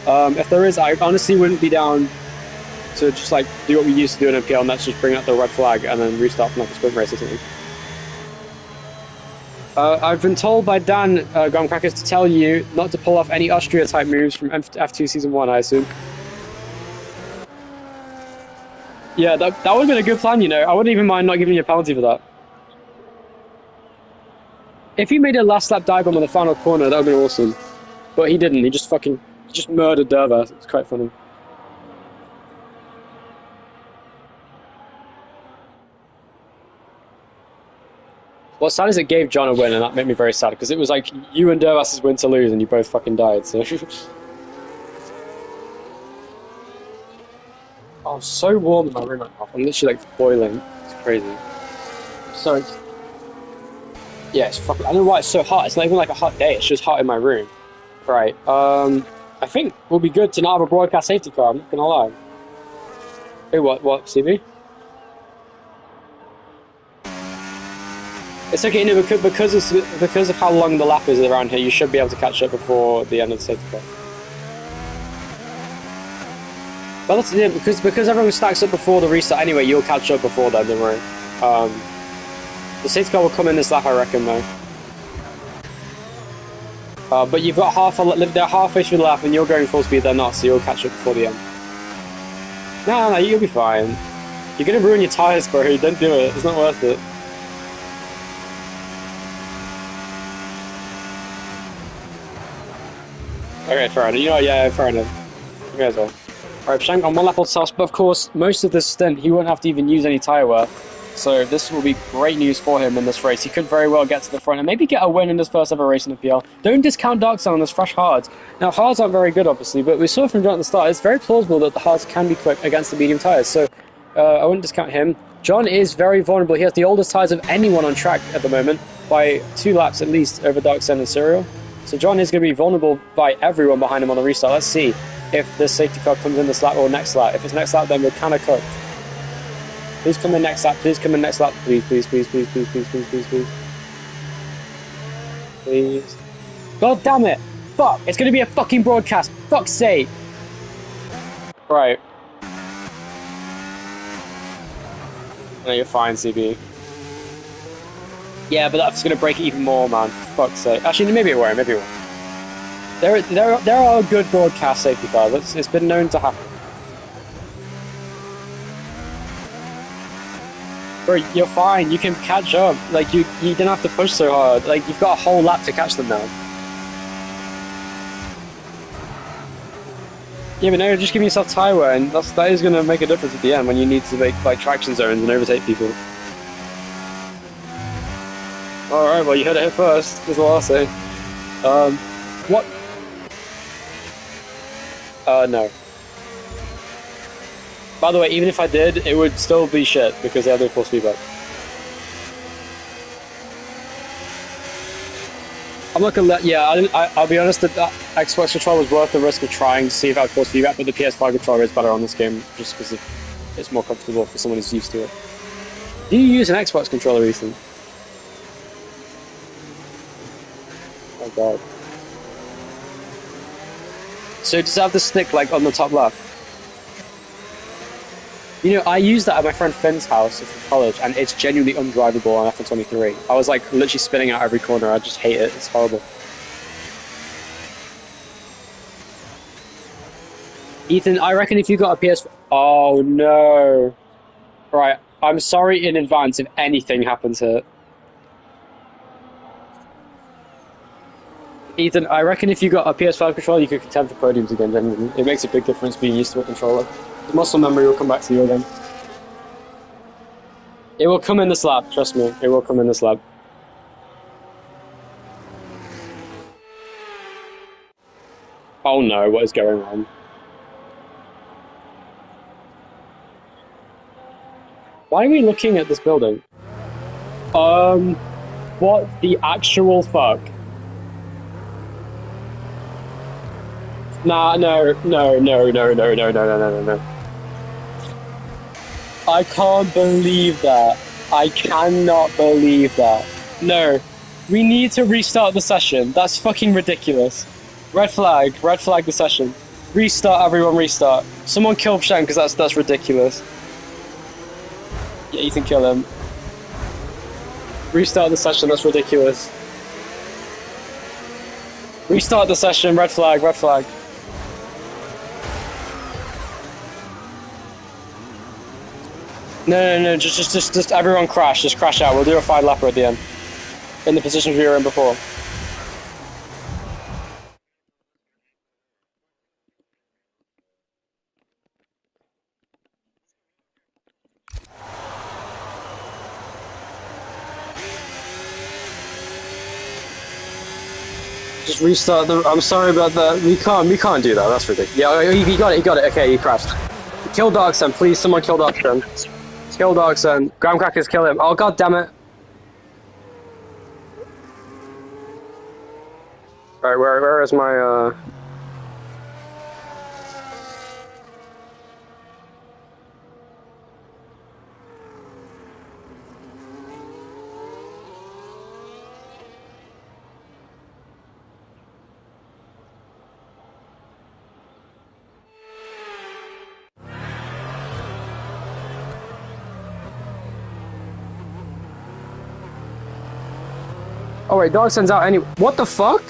If there is, I honestly wouldn't be down to just like do what we used to do in NPL, and that's just bring up the red flag and then restart from like a sprint race or something. I've been told by Dan Graham Crackers to tell you not to pull off any Austria type moves from F2 Season 1, I assume. Yeah, that would have been a good plan, you know. I wouldn't even mind not giving you a penalty for that. If he made a last lap dive bomb on the final corner, that would have been awesome. But he didn't. He just murdered Derva. It's quite funny. What's sad is it gave John a win, and that made me very sad, because it was like you and Dervas' win to lose, and you both fucking died, so... Oh, it's so warm in my room right now. I'm literally like boiling. It's crazy. So, yeah, it's fucking... I don't know why it's so hot. It's not even like a hot day. It's just hot in my room. Right. I think we'll be good to not have a broadcast safety car. I'm not gonna lie. Hey, what, CB? It's okay, no, because of how long the lap is around here, you should be able to catch up before the end of the safety car. Well, that's it, because everyone stacks up before the restart anyway, you'll catch up before then, don't worry. The safety car will come in this lap, I reckon, though. But you've got they're halfway through the lap and you're going full speed, they're not, so you'll catch up before the end. No, you'll be fine. You're gonna ruin your tyres, bro, don't do it, it's not worth it. Okay, fair enough. You know, yeah, fair enough. You may as well. Alright, Shank on 1 lap off soft, but of course, most of this stint, he won't have to even use any tyre wear. So this will be great news for him in this race. He could very well get to the front and maybe get a win in his first ever race in the PL. Don't discount Darksen on this fresh hards. Now, hards aren't very good, obviously, but we saw from John at the start, it's very plausible that the hards can be quick against the medium tyres. So I wouldn't discount him. John is very vulnerable. He has the oldest tyres of anyone on track at the moment by 2 laps at least over Darksen and Serial. So John is going to be vulnerable by everyone behind him on the restart. Let's see if the safety car comes in this lap or next lap. If it's next lap, then we're kind of cooked. Please come in next lap. Please come in next lap. Please, please, please, please, please, please, please, please, please. Please. God damn it! Fuck! It's going to be a fucking broadcast. Fuck's sake. Right. No, you're fine, CB. Yeah, but that's going to break it even more, man. Fuck's sake. Actually, maybe it won't. Maybe it won't. There are good broadcast safety cars. It's been known to happen. Bro, you're fine. You can catch up. Like, you don't have to push so hard. Like, you've got a whole lap to catch them now. Yeah, but no, just give yourself tyre wear, and that is going to make a difference at the end when you need to make, like, traction zones and overtake people. Alright, well, you heard it here first. That's all I'll say. What? No. By the way, even if I did, it would still be shit because they have no force feedback. I'm not gonna let. Yeah, I'll be honest. That Xbox controller was worth the risk of trying to see if I had force feedback, but the PS5 controller is better on this game just because it's more comfortable for someone who's used to it. Do you use an Xbox controller, Ethan? Oh god. So does it have the stick like on the top left? You know, I used that at my friend Finn's house from college, and it's genuinely undrivable on F123. I was like literally spinning out every corner. I just hate it. It's horrible. Ethan, I reckon if you got a PS... Oh no. Right, I'm sorry in advance if anything happens here. Ethan, I reckon if you got a PS5 controller, you could contend for podiums again. Genuinely. It makes a big difference being used to a controller. The muscle memory will come back to you again. It will come in this lab, trust me. It will come in this lab. Oh no, what is going on? Why are we looking at this building? What the actual fuck? Nah, no. I can't believe that. I cannot believe that. No. We need to restart the session. That's fucking ridiculous. Red flag the session. Restart, everyone, restart. Someone kill Shen, because that's ridiculous. Yeah, Ethan, kill him. Restart the session, that's ridiculous. Restart the session, red flag. No, just everyone crash. Just crash out. We'll do a 5-lapper at the end. In the positions we were in before. Just restart the... I'm sorry about that. We can't do that. That's ridiculous. Yeah, he got it. Okay, he crashed. Kill Darksun, please. Someone kill Darksun. Kill Darksun. Graham Crackers, kill him. Oh, god damn it. Alright, where is my, Oh wait, Darksun's out anyway. What the fuck?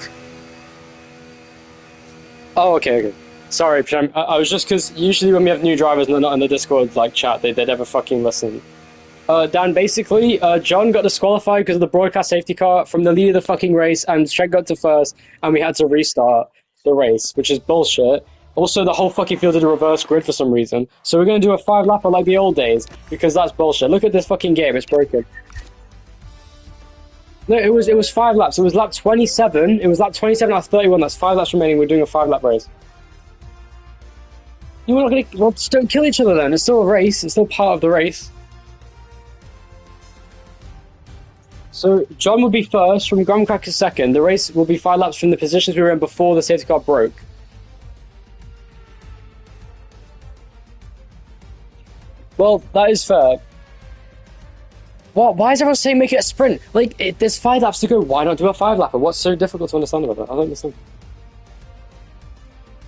Oh, okay. Sorry, I was just because usually when we have new drivers and they're not in the Discord like chat, they never fucking listen. Dan, basically, John got disqualified because of the broadcast safety car from the lead of the fucking race, and Shrek got to first, and we had to restart the race, which is bullshit. Also, the whole fucking field did a reverse grid for some reason, so we're gonna do a 5-lapper like the old days, because that's bullshit. Look at this fucking game, it's broken. No, it was 5 laps. It was lap 27. It was lap 27 out of 31. That's 5 laps remaining. We're doing a 5-lap race. You're not gonna... Well, just don't kill each other then. It's still a race. It's still part of the race. So, John will be first from Graham Cracker second. The race will be 5 laps from the positions we were in before the safety car broke. Well, that is fair. What? Why is everyone saying make it a sprint? Like, there's 5 laps to go. Why not do a 5-lapper? What's so difficult to understand about that? I don't understand.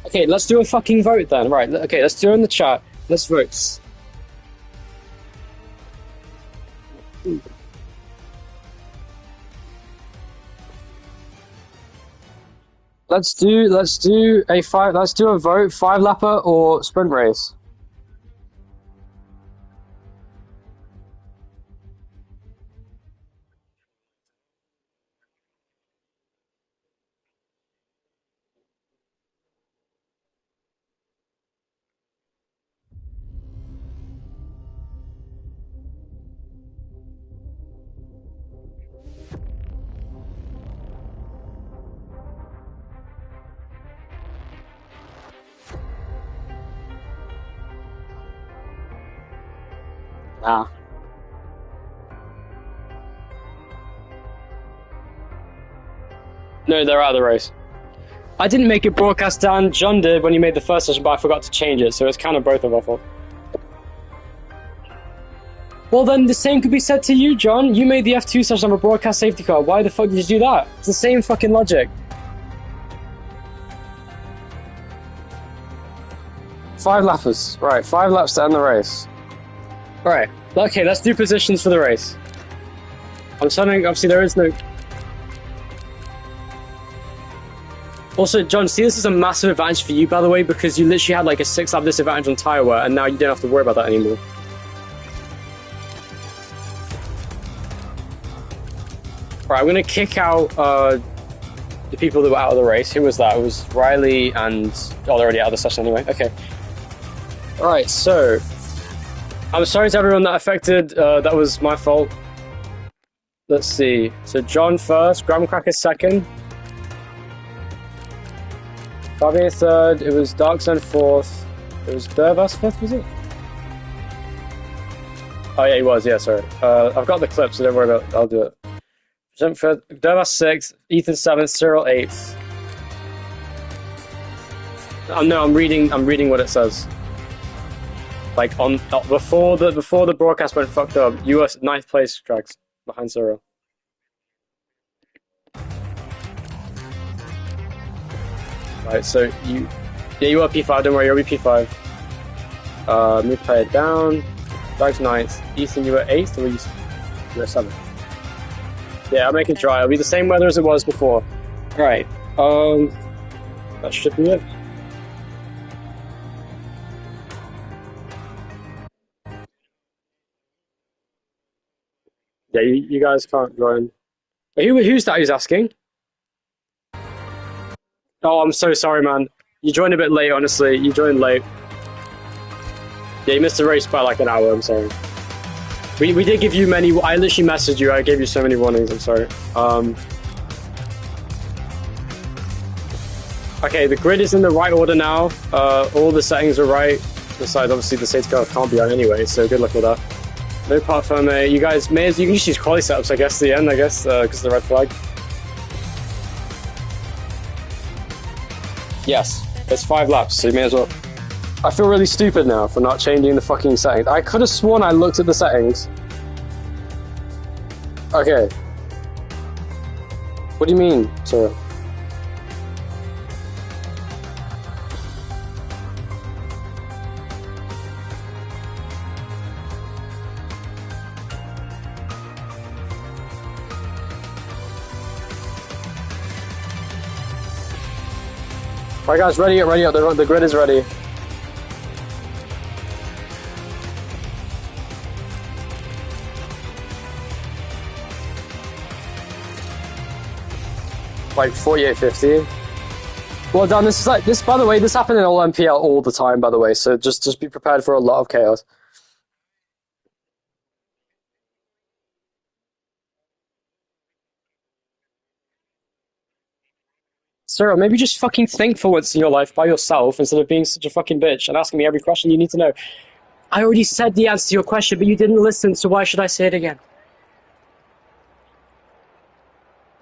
Okay, let's do a fucking vote then. Right, okay, let's do it in the chat. Let's vote. Let's do a vote, 5-lapper or sprint race. Ah. No, they're out of the race. I didn't make it broadcast down. John did when he made the first session, but I forgot to change it, so it's kind of both of our fault. Well, then the same could be said to you, John. You made the F2 session on a broadcast safety car. Why the fuck did you do that? It's the same fucking logic. 5 lappers. Right, 5 laps to end the race. Right. Okay, let's do positions for the race. I'm telling you, obviously there is no... Also, John, see, this is a massive advantage for you, by the way, because you literally had like a 6-lap disadvantage on tyre wear, and now you don't have to worry about that anymore. Right, I'm going to kick out the people that were out of the race. Who was that? It was Riley and... Oh, they're already out of the session anyway. Okay. Alright, so... I'm sorry to everyone that affected. That was my fault. Let's see. So John first, Graham Cracker second. Fabian third, it was Darkzone fourth, it was Dervas fifth, was it? Oh yeah, he was, yeah, sorry. I've got the clip, so don't worry about it, I'll do it. Dervas sixth, Ethan seventh, Cyril eighth. No, I'm reading what it says. Like on before the broadcast went fucked up, you were 9th place, Drax, behind Cyril. Right, so you are P5, don't worry, you'll be P5. Move player down, Drax 9th, Ethan, you were 8th, or you were 7th? Yeah, I'll make it dry, it'll be the same weather as it was before. Right, that should be it. Yeah, you guys can't join. Who's that who's asking? Oh, I'm so sorry, man. You joined a bit late, honestly. You joined late. Yeah, you missed the race by like an hour, I'm sorry. We did give you many... I literally messaged you, I gave you so many warnings, I'm sorry. Okay, the grid is in the right order now. All the settings are right. Besides, obviously, the safety car can't be on anyway, so good luck with that. No part firm A. You guys you can just use quali setups, I guess, at the end, because of the red flag. Yes, it's 5 laps, so you may as well. I feel really stupid now for not changing the fucking settings. I could have sworn I looked at the settings. Okay. What do you mean, sir? Alright guys, ready up, the grid is ready. Like 48.50. Well done, this by the way, this happened in all NPL all the time, by the way, so just be prepared for a lot of chaos. Cyril, maybe just fucking think for once in your life by yourself instead of being such a fucking bitch and asking me every question you need to know. I already said the answer to your question, but you didn't listen, so why should I say it again?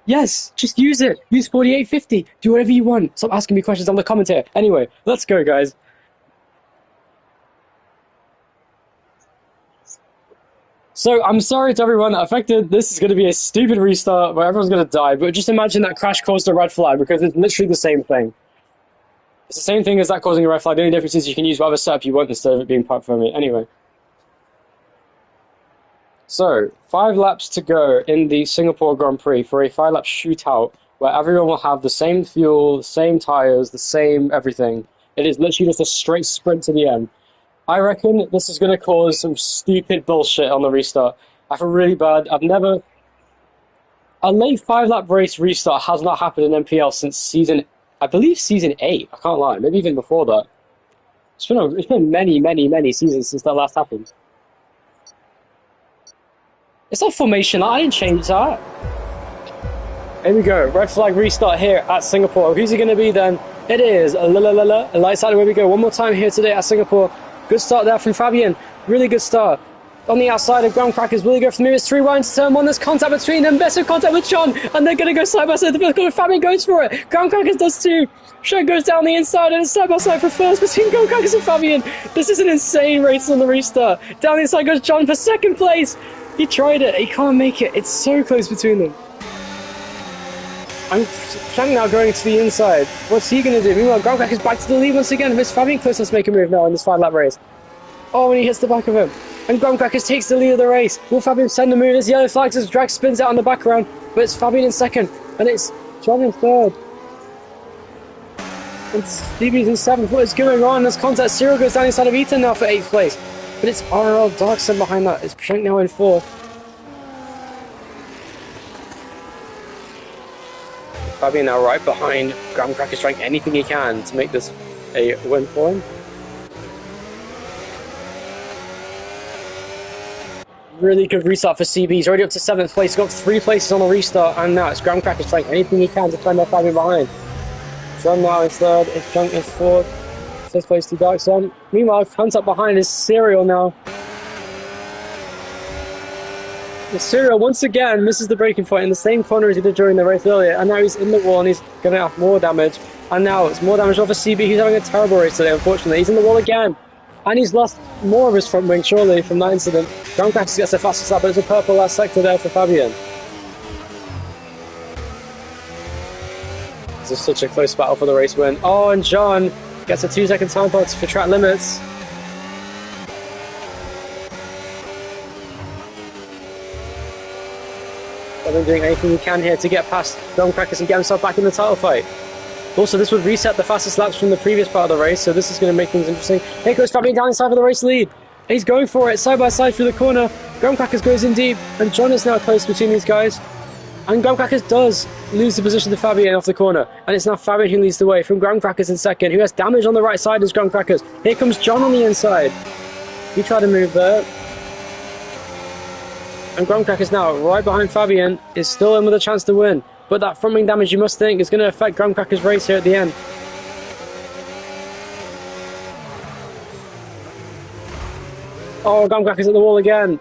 Yes, just use it. Use 4850. Do whatever you want. Stop asking me questions on the commentator. Anyway, let's go, guys. So, I'm sorry to everyone that affected. This is going to be a stupid restart where everyone's going to die, but just imagine that crash caused a red flag because it's literally the same thing. It's the same thing as that causing a red flag. The only difference is you can use whatever setup you want instead of it being part for me. Anyway. So, 5 laps to go in the Singapore Grand Prix for a 5-lap shootout where everyone will have the same fuel, the same tyres, the same everything. It is literally just a straight sprint to the end. I reckon this is going to cause some stupid bullshit on the restart. I feel really bad. A late 5-lap race restart has not happened in NPL since I believe season 8. I can't lie. Maybe even before that. It's been many, many, many seasons since that last happened. It's not formation. I didn't change that. Here we go. Red flag restart here at Singapore. Who's it going to be then? It is Lights out. Where we go. One more time here today at Singapore. Good start there from Fabian. Really good start. on the outside of Graham Crackers. Will he go for the move? It's 3 wide into turn 1. There's contact between them. Best of contact with John. And they're going to go side by side. The first corner. Fabian goes for it. Graham Crackers does too. Shank goes down the inside and it's side by side for first between Graham Crackers and Fabian. This is an insane race on the restart. Down the inside goes John for second place. He tried it. He can't make it. It's so close between them. Shank now going to the inside. What's he going to do? Meanwhile, Graham Crackers back to the lead once again. Miss Fabian close to make a move now in this 5-lap race. Oh, and he hits the back of him. And Graham Crackers takes the lead of the race. Will Fabian send the move? There's yellow flags as drag spins out on the background. But it's Fabian in second. And it's John in third. And Stevie's in 7th. What is going on? There's contact. Cyril goes down inside of Ethan now for 8th place. But it's RL Darkson behind that. It's Shank now in 4th. Fabian now right behind Graham Crackers, trying anything he can to make this a win for him. Really good restart for CB. He's already up to 7th place. He's got 3 places on the restart, and now it's Graham Crackers trying anything he can to find that Fabian behind. John now is 3rd, it's Junk is 4th, 5th place to Darkson. Meanwhile, contact behind is Serial now. Cyril once again misses the braking point in the same corner as he did during the race earlier, and now he's in the wall and he's going to have more damage. And now it's more damage off of CB. He's having a terrible race today, unfortunately. He's in the wall again, and he's lost more of his front wing, surely, from that incident. Graham Crackers gets the fastest lap, but it's a purple last sector there for Fabian. This is such a close battle for the race win. Oh, and John gets a 2-second time box for track limits. Fabian doing anything he can here to get past Graham Crackers and get himself back in the title fight. Also, this would reset the fastest laps from the previous part of the race, so this is going to make things interesting. Here goes Fabian down inside for the race lead. And he's going for it, side by side through the corner. Graham Crackers goes in deep, and John is now close between these guys. And Graham Crackers does lose the position to Fabian off the corner. And it's now Fabian who leads the way from Graham Crackers in second, who has damage on the right side as Graham Crackers. Here comes John on the inside. He tried to move there. And Graham Crackers now, right behind Fabian, is still in with a chance to win. But that front wing damage, you must think, is going to affect Graham Crackers' race here at the end. Oh, Graham Crackers at the wall again.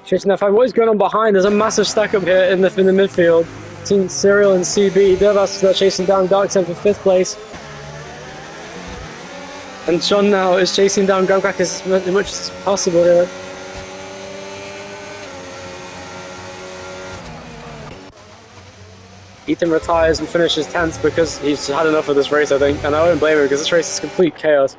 Chasing that Fabian. What is going on behind? There's a massive stack up here in the midfield. Team Serial and CB. Dervas chasing down Darkson for 5th place. And John now is chasing down Graham Crackers as much as possible here. Ethan retires and finishes 10th because he's had enough of this race, I think. And I wouldn't blame him because this race is complete chaos.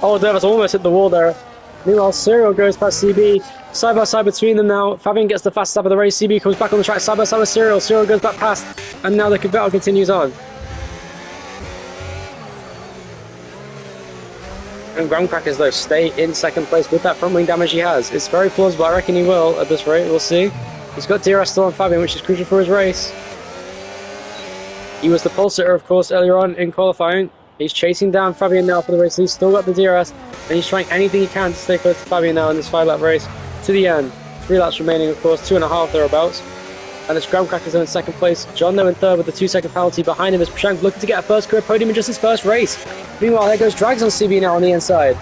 Oh, Dervas almost hit the wall there. Meanwhile, Serial goes past CB. Side by side between them now. Fabian gets the fastest lap of the race. CB comes back on the track side by side with Serial. Serial goes back past. And now the battle continues on. And Graham Crackers, though, stay in 2nd place with that front wing damage he has. It's very plausible. I reckon he will at this rate. We'll see. He's got DRS still on Fabian, which is crucial for his race. He was the pole sitter, of course, earlier on in qualifying. He's chasing down Fabian now for the race. He's still got the DRS, and he's trying anything he can to stay close to Fabian now in this 5-lap race to the end. 3 laps remaining, of course, 2.5 thereabouts. And it's Graham Crackers in 2nd place. John now in 3rd with the 2-second penalty. Behind him is Prashank looking to get a first career podium in just his first race. Meanwhile, there goes Drags on CB now on the inside.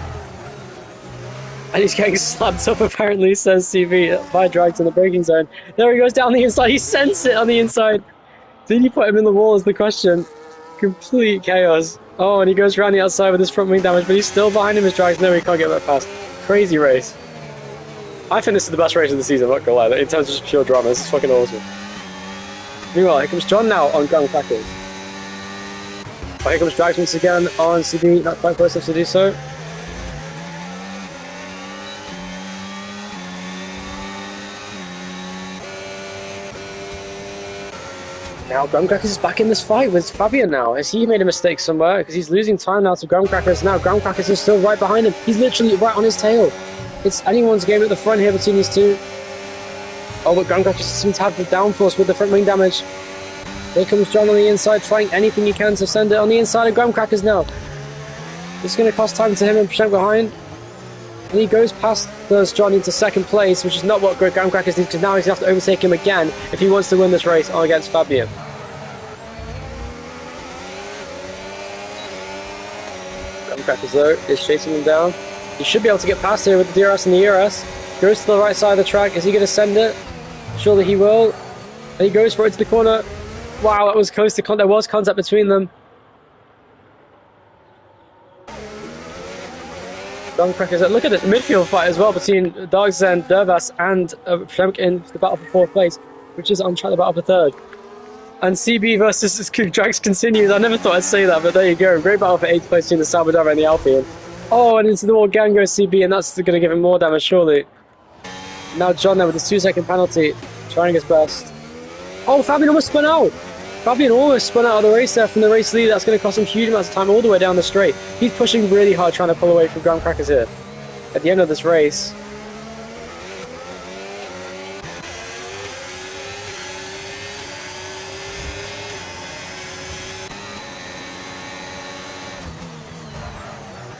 And he's getting slapped up, apparently, says CB, by Drags in the braking zone. There he goes down the inside. He sends it on the inside. Did he put him in the wall is the question. Complete chaos. Oh, and he goes around the outside with his front wing damage, but he's still behind him as Drags. No, he can't get that past. Crazy race. I think this is the best race of the season, I'm not gonna lie. In terms of just pure drama, this is fucking awesome. Meanwhile, here comes John now on Graham Crackers. Oh, here comes Drags once again on CB, not quite close enough to do so. Now Graham Crackers is back in this fight with Fabian now. Has he made a mistake somewhere? Because he's losing time now to Graham Crackers. Now Graham Crackers is still right behind him. He's literally right on his tail. It's anyone's game at the front here between these two. Oh, but Graham Crackers seems to have the downforce with the front wing damage. Here comes John on the inside, trying anything he can to send it on the inside of Graham Crackers now. This is going to cost time to him and Prashank behind. And he goes past John into 2nd place, which is not what Graham Crackers needs, because now he's going to have to overtake him again if he wants to win this race on against Fabian. Graham Crackers, though, is chasing him down. He should be able to get past here with the DRS and the ERS. Goes to the right side of the track. Is he going to send it? Surely he will. And he goes right to the corner. Wow, that was close to contact. There was contact between them. Crackers. Look at this midfield fight as well between Darkzen, Dervas, and Fremk in the battle for 4th place, which is on track to battle for 3rd. And CB versus Drax continues. I never thought I'd say that, but there you go. Great battle for 8th place between the Salvador and the Alpine. Oh, and into the wall again goes CB, and that's going to give him more damage, surely. Now John there with his 2-second penalty, trying his best. Oh, Fabian almost spun out. Fabian almost spun out of the race there from the race lead. That's going to cost him huge amounts of time all the way down the straight. He's pushing really hard trying to pull away from Graham Crackers here. At the end of this race.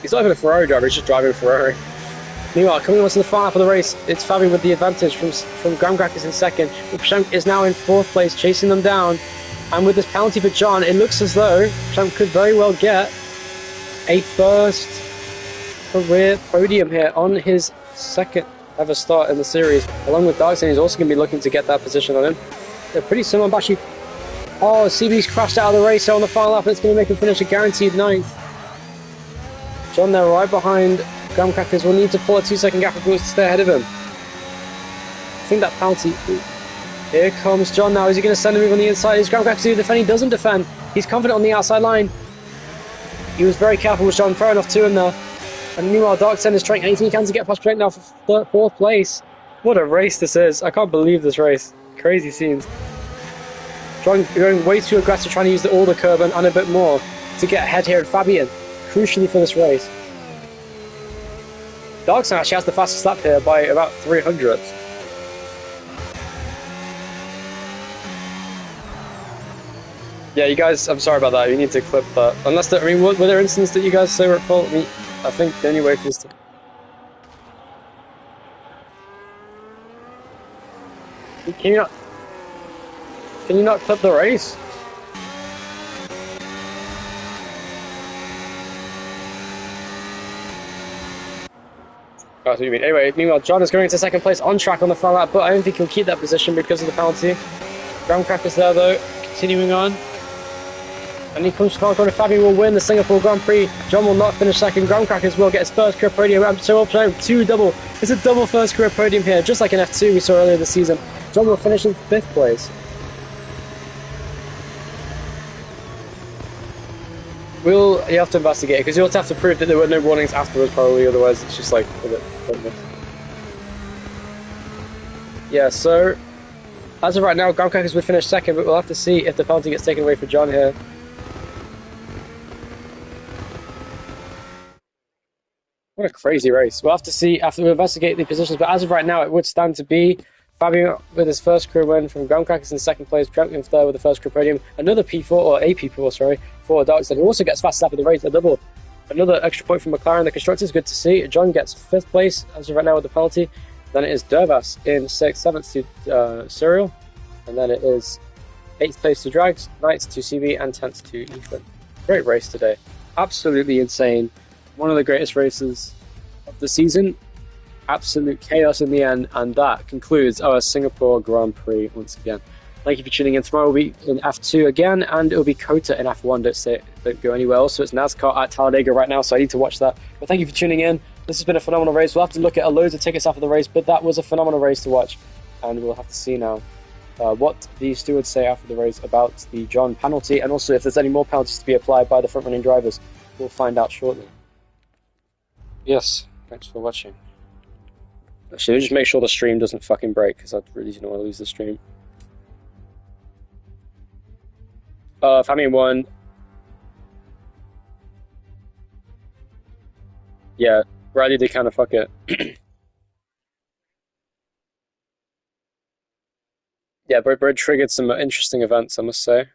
He's not even a Ferrari driver, he's just driving a Ferrari. Meanwhile, coming on to the final lap of the race, it's Fabian with the advantage from Graham Crackers in 2nd. Przemek is now in 4th place, chasing them down. And with this penalty for John, it looks as though Przemek could very well get a first career podium here on his 2nd ever start in the series. Along with Darkson, he's also going to be looking to get that position on him. They're pretty similar, but actually... Oh, CB's crashed out of the race here on the final lap, and it's going to make him finish a guaranteed 9th. John there right behind Graham Crackers will need to pull a 2-second gap if he wants to stay ahead of him. I think that penalty... Here comes John now. Is he going to send a move on the inside? Is Graham Crackers going to defend? He doesn't defend. He's confident on the outside line. He was very careful with John, fair enough to him there. And meanwhile, Darksen is trying anything he can to get past Przemek now for 4th place. What a race this is. I can't believe this race. Crazy scenes. Going way too aggressive, trying to use all the curb and a bit more to get ahead here. And Fabian, crucially for this race. Darksen actually has the fastest lap here by about 300. Yeah, you guys, I'm sorry about that. You need to clip that. Unless, I mean, were there instances that you guys say were at fault? I think the only way is to... Can you not clip the race? That's what you mean. Anyway, meanwhile, John is going to 2nd place on track on the final lap, but I don't think he'll keep that position because of the penalty. Graham Crackers there, though, continuing on. And he comes to the corner. Fabian will win the Singapore Grand Prix. John will not finish 2nd. Graham Crackers will get his first career podium. I'm so well playing it's a double first career podium here, just like in F2 we saw earlier this season. John will finish in 5th place. You have to investigate, because you'll have to prove that there were no warnings afterwards, probably, otherwise it's just like a bit pointless. Yeah, so as of right now, Graham Crackers would finish 2nd, but we'll have to see if the penalty gets taken away for John here. What a crazy race. We'll have to see after we investigate the positions, but as of right now, it would stand to be Fabian with his first career win from Graham Crackers in 2nd place, Przemek in 3rd with the first career podium, another P4, or a P4, sorry, for Darkson, who also gets fast lap of the race, another extra point from McLaren. The constructors, good to see. John gets 5th place as of right now with the penalty. Then it is Dervas in 6th, 7th to Cyril, and then it is 8th place to Drags, 9th to CB, and 10th to Ethan. Great race today. Absolutely insane. One of the greatest races of the season. Absolute chaos in the end, and that concludes our Singapore Grand Prix once again. Thank you for tuning in. Tomorrow we'll be in F2 again, and it'll be COTA in F1. Don't go anywhere else. So it's NASCAR at Talladega right now, so I need to watch that. But thank you for tuning in. This has been a phenomenal race. We'll have to look at loads of tickets after the race, but that was a phenomenal race to watch, and we'll have to see now what the stewards say after the race about the John penalty, and also if there's any more penalties to be applied by the front-running drivers. We'll find out shortly. Yes, thanks for watching. Actually, just make sure the stream doesn't fucking break, because I really don't want to lose the stream. Fabian won. Yeah, Riley did kind of fuck it. Yeah, but triggered some interesting events, I must say.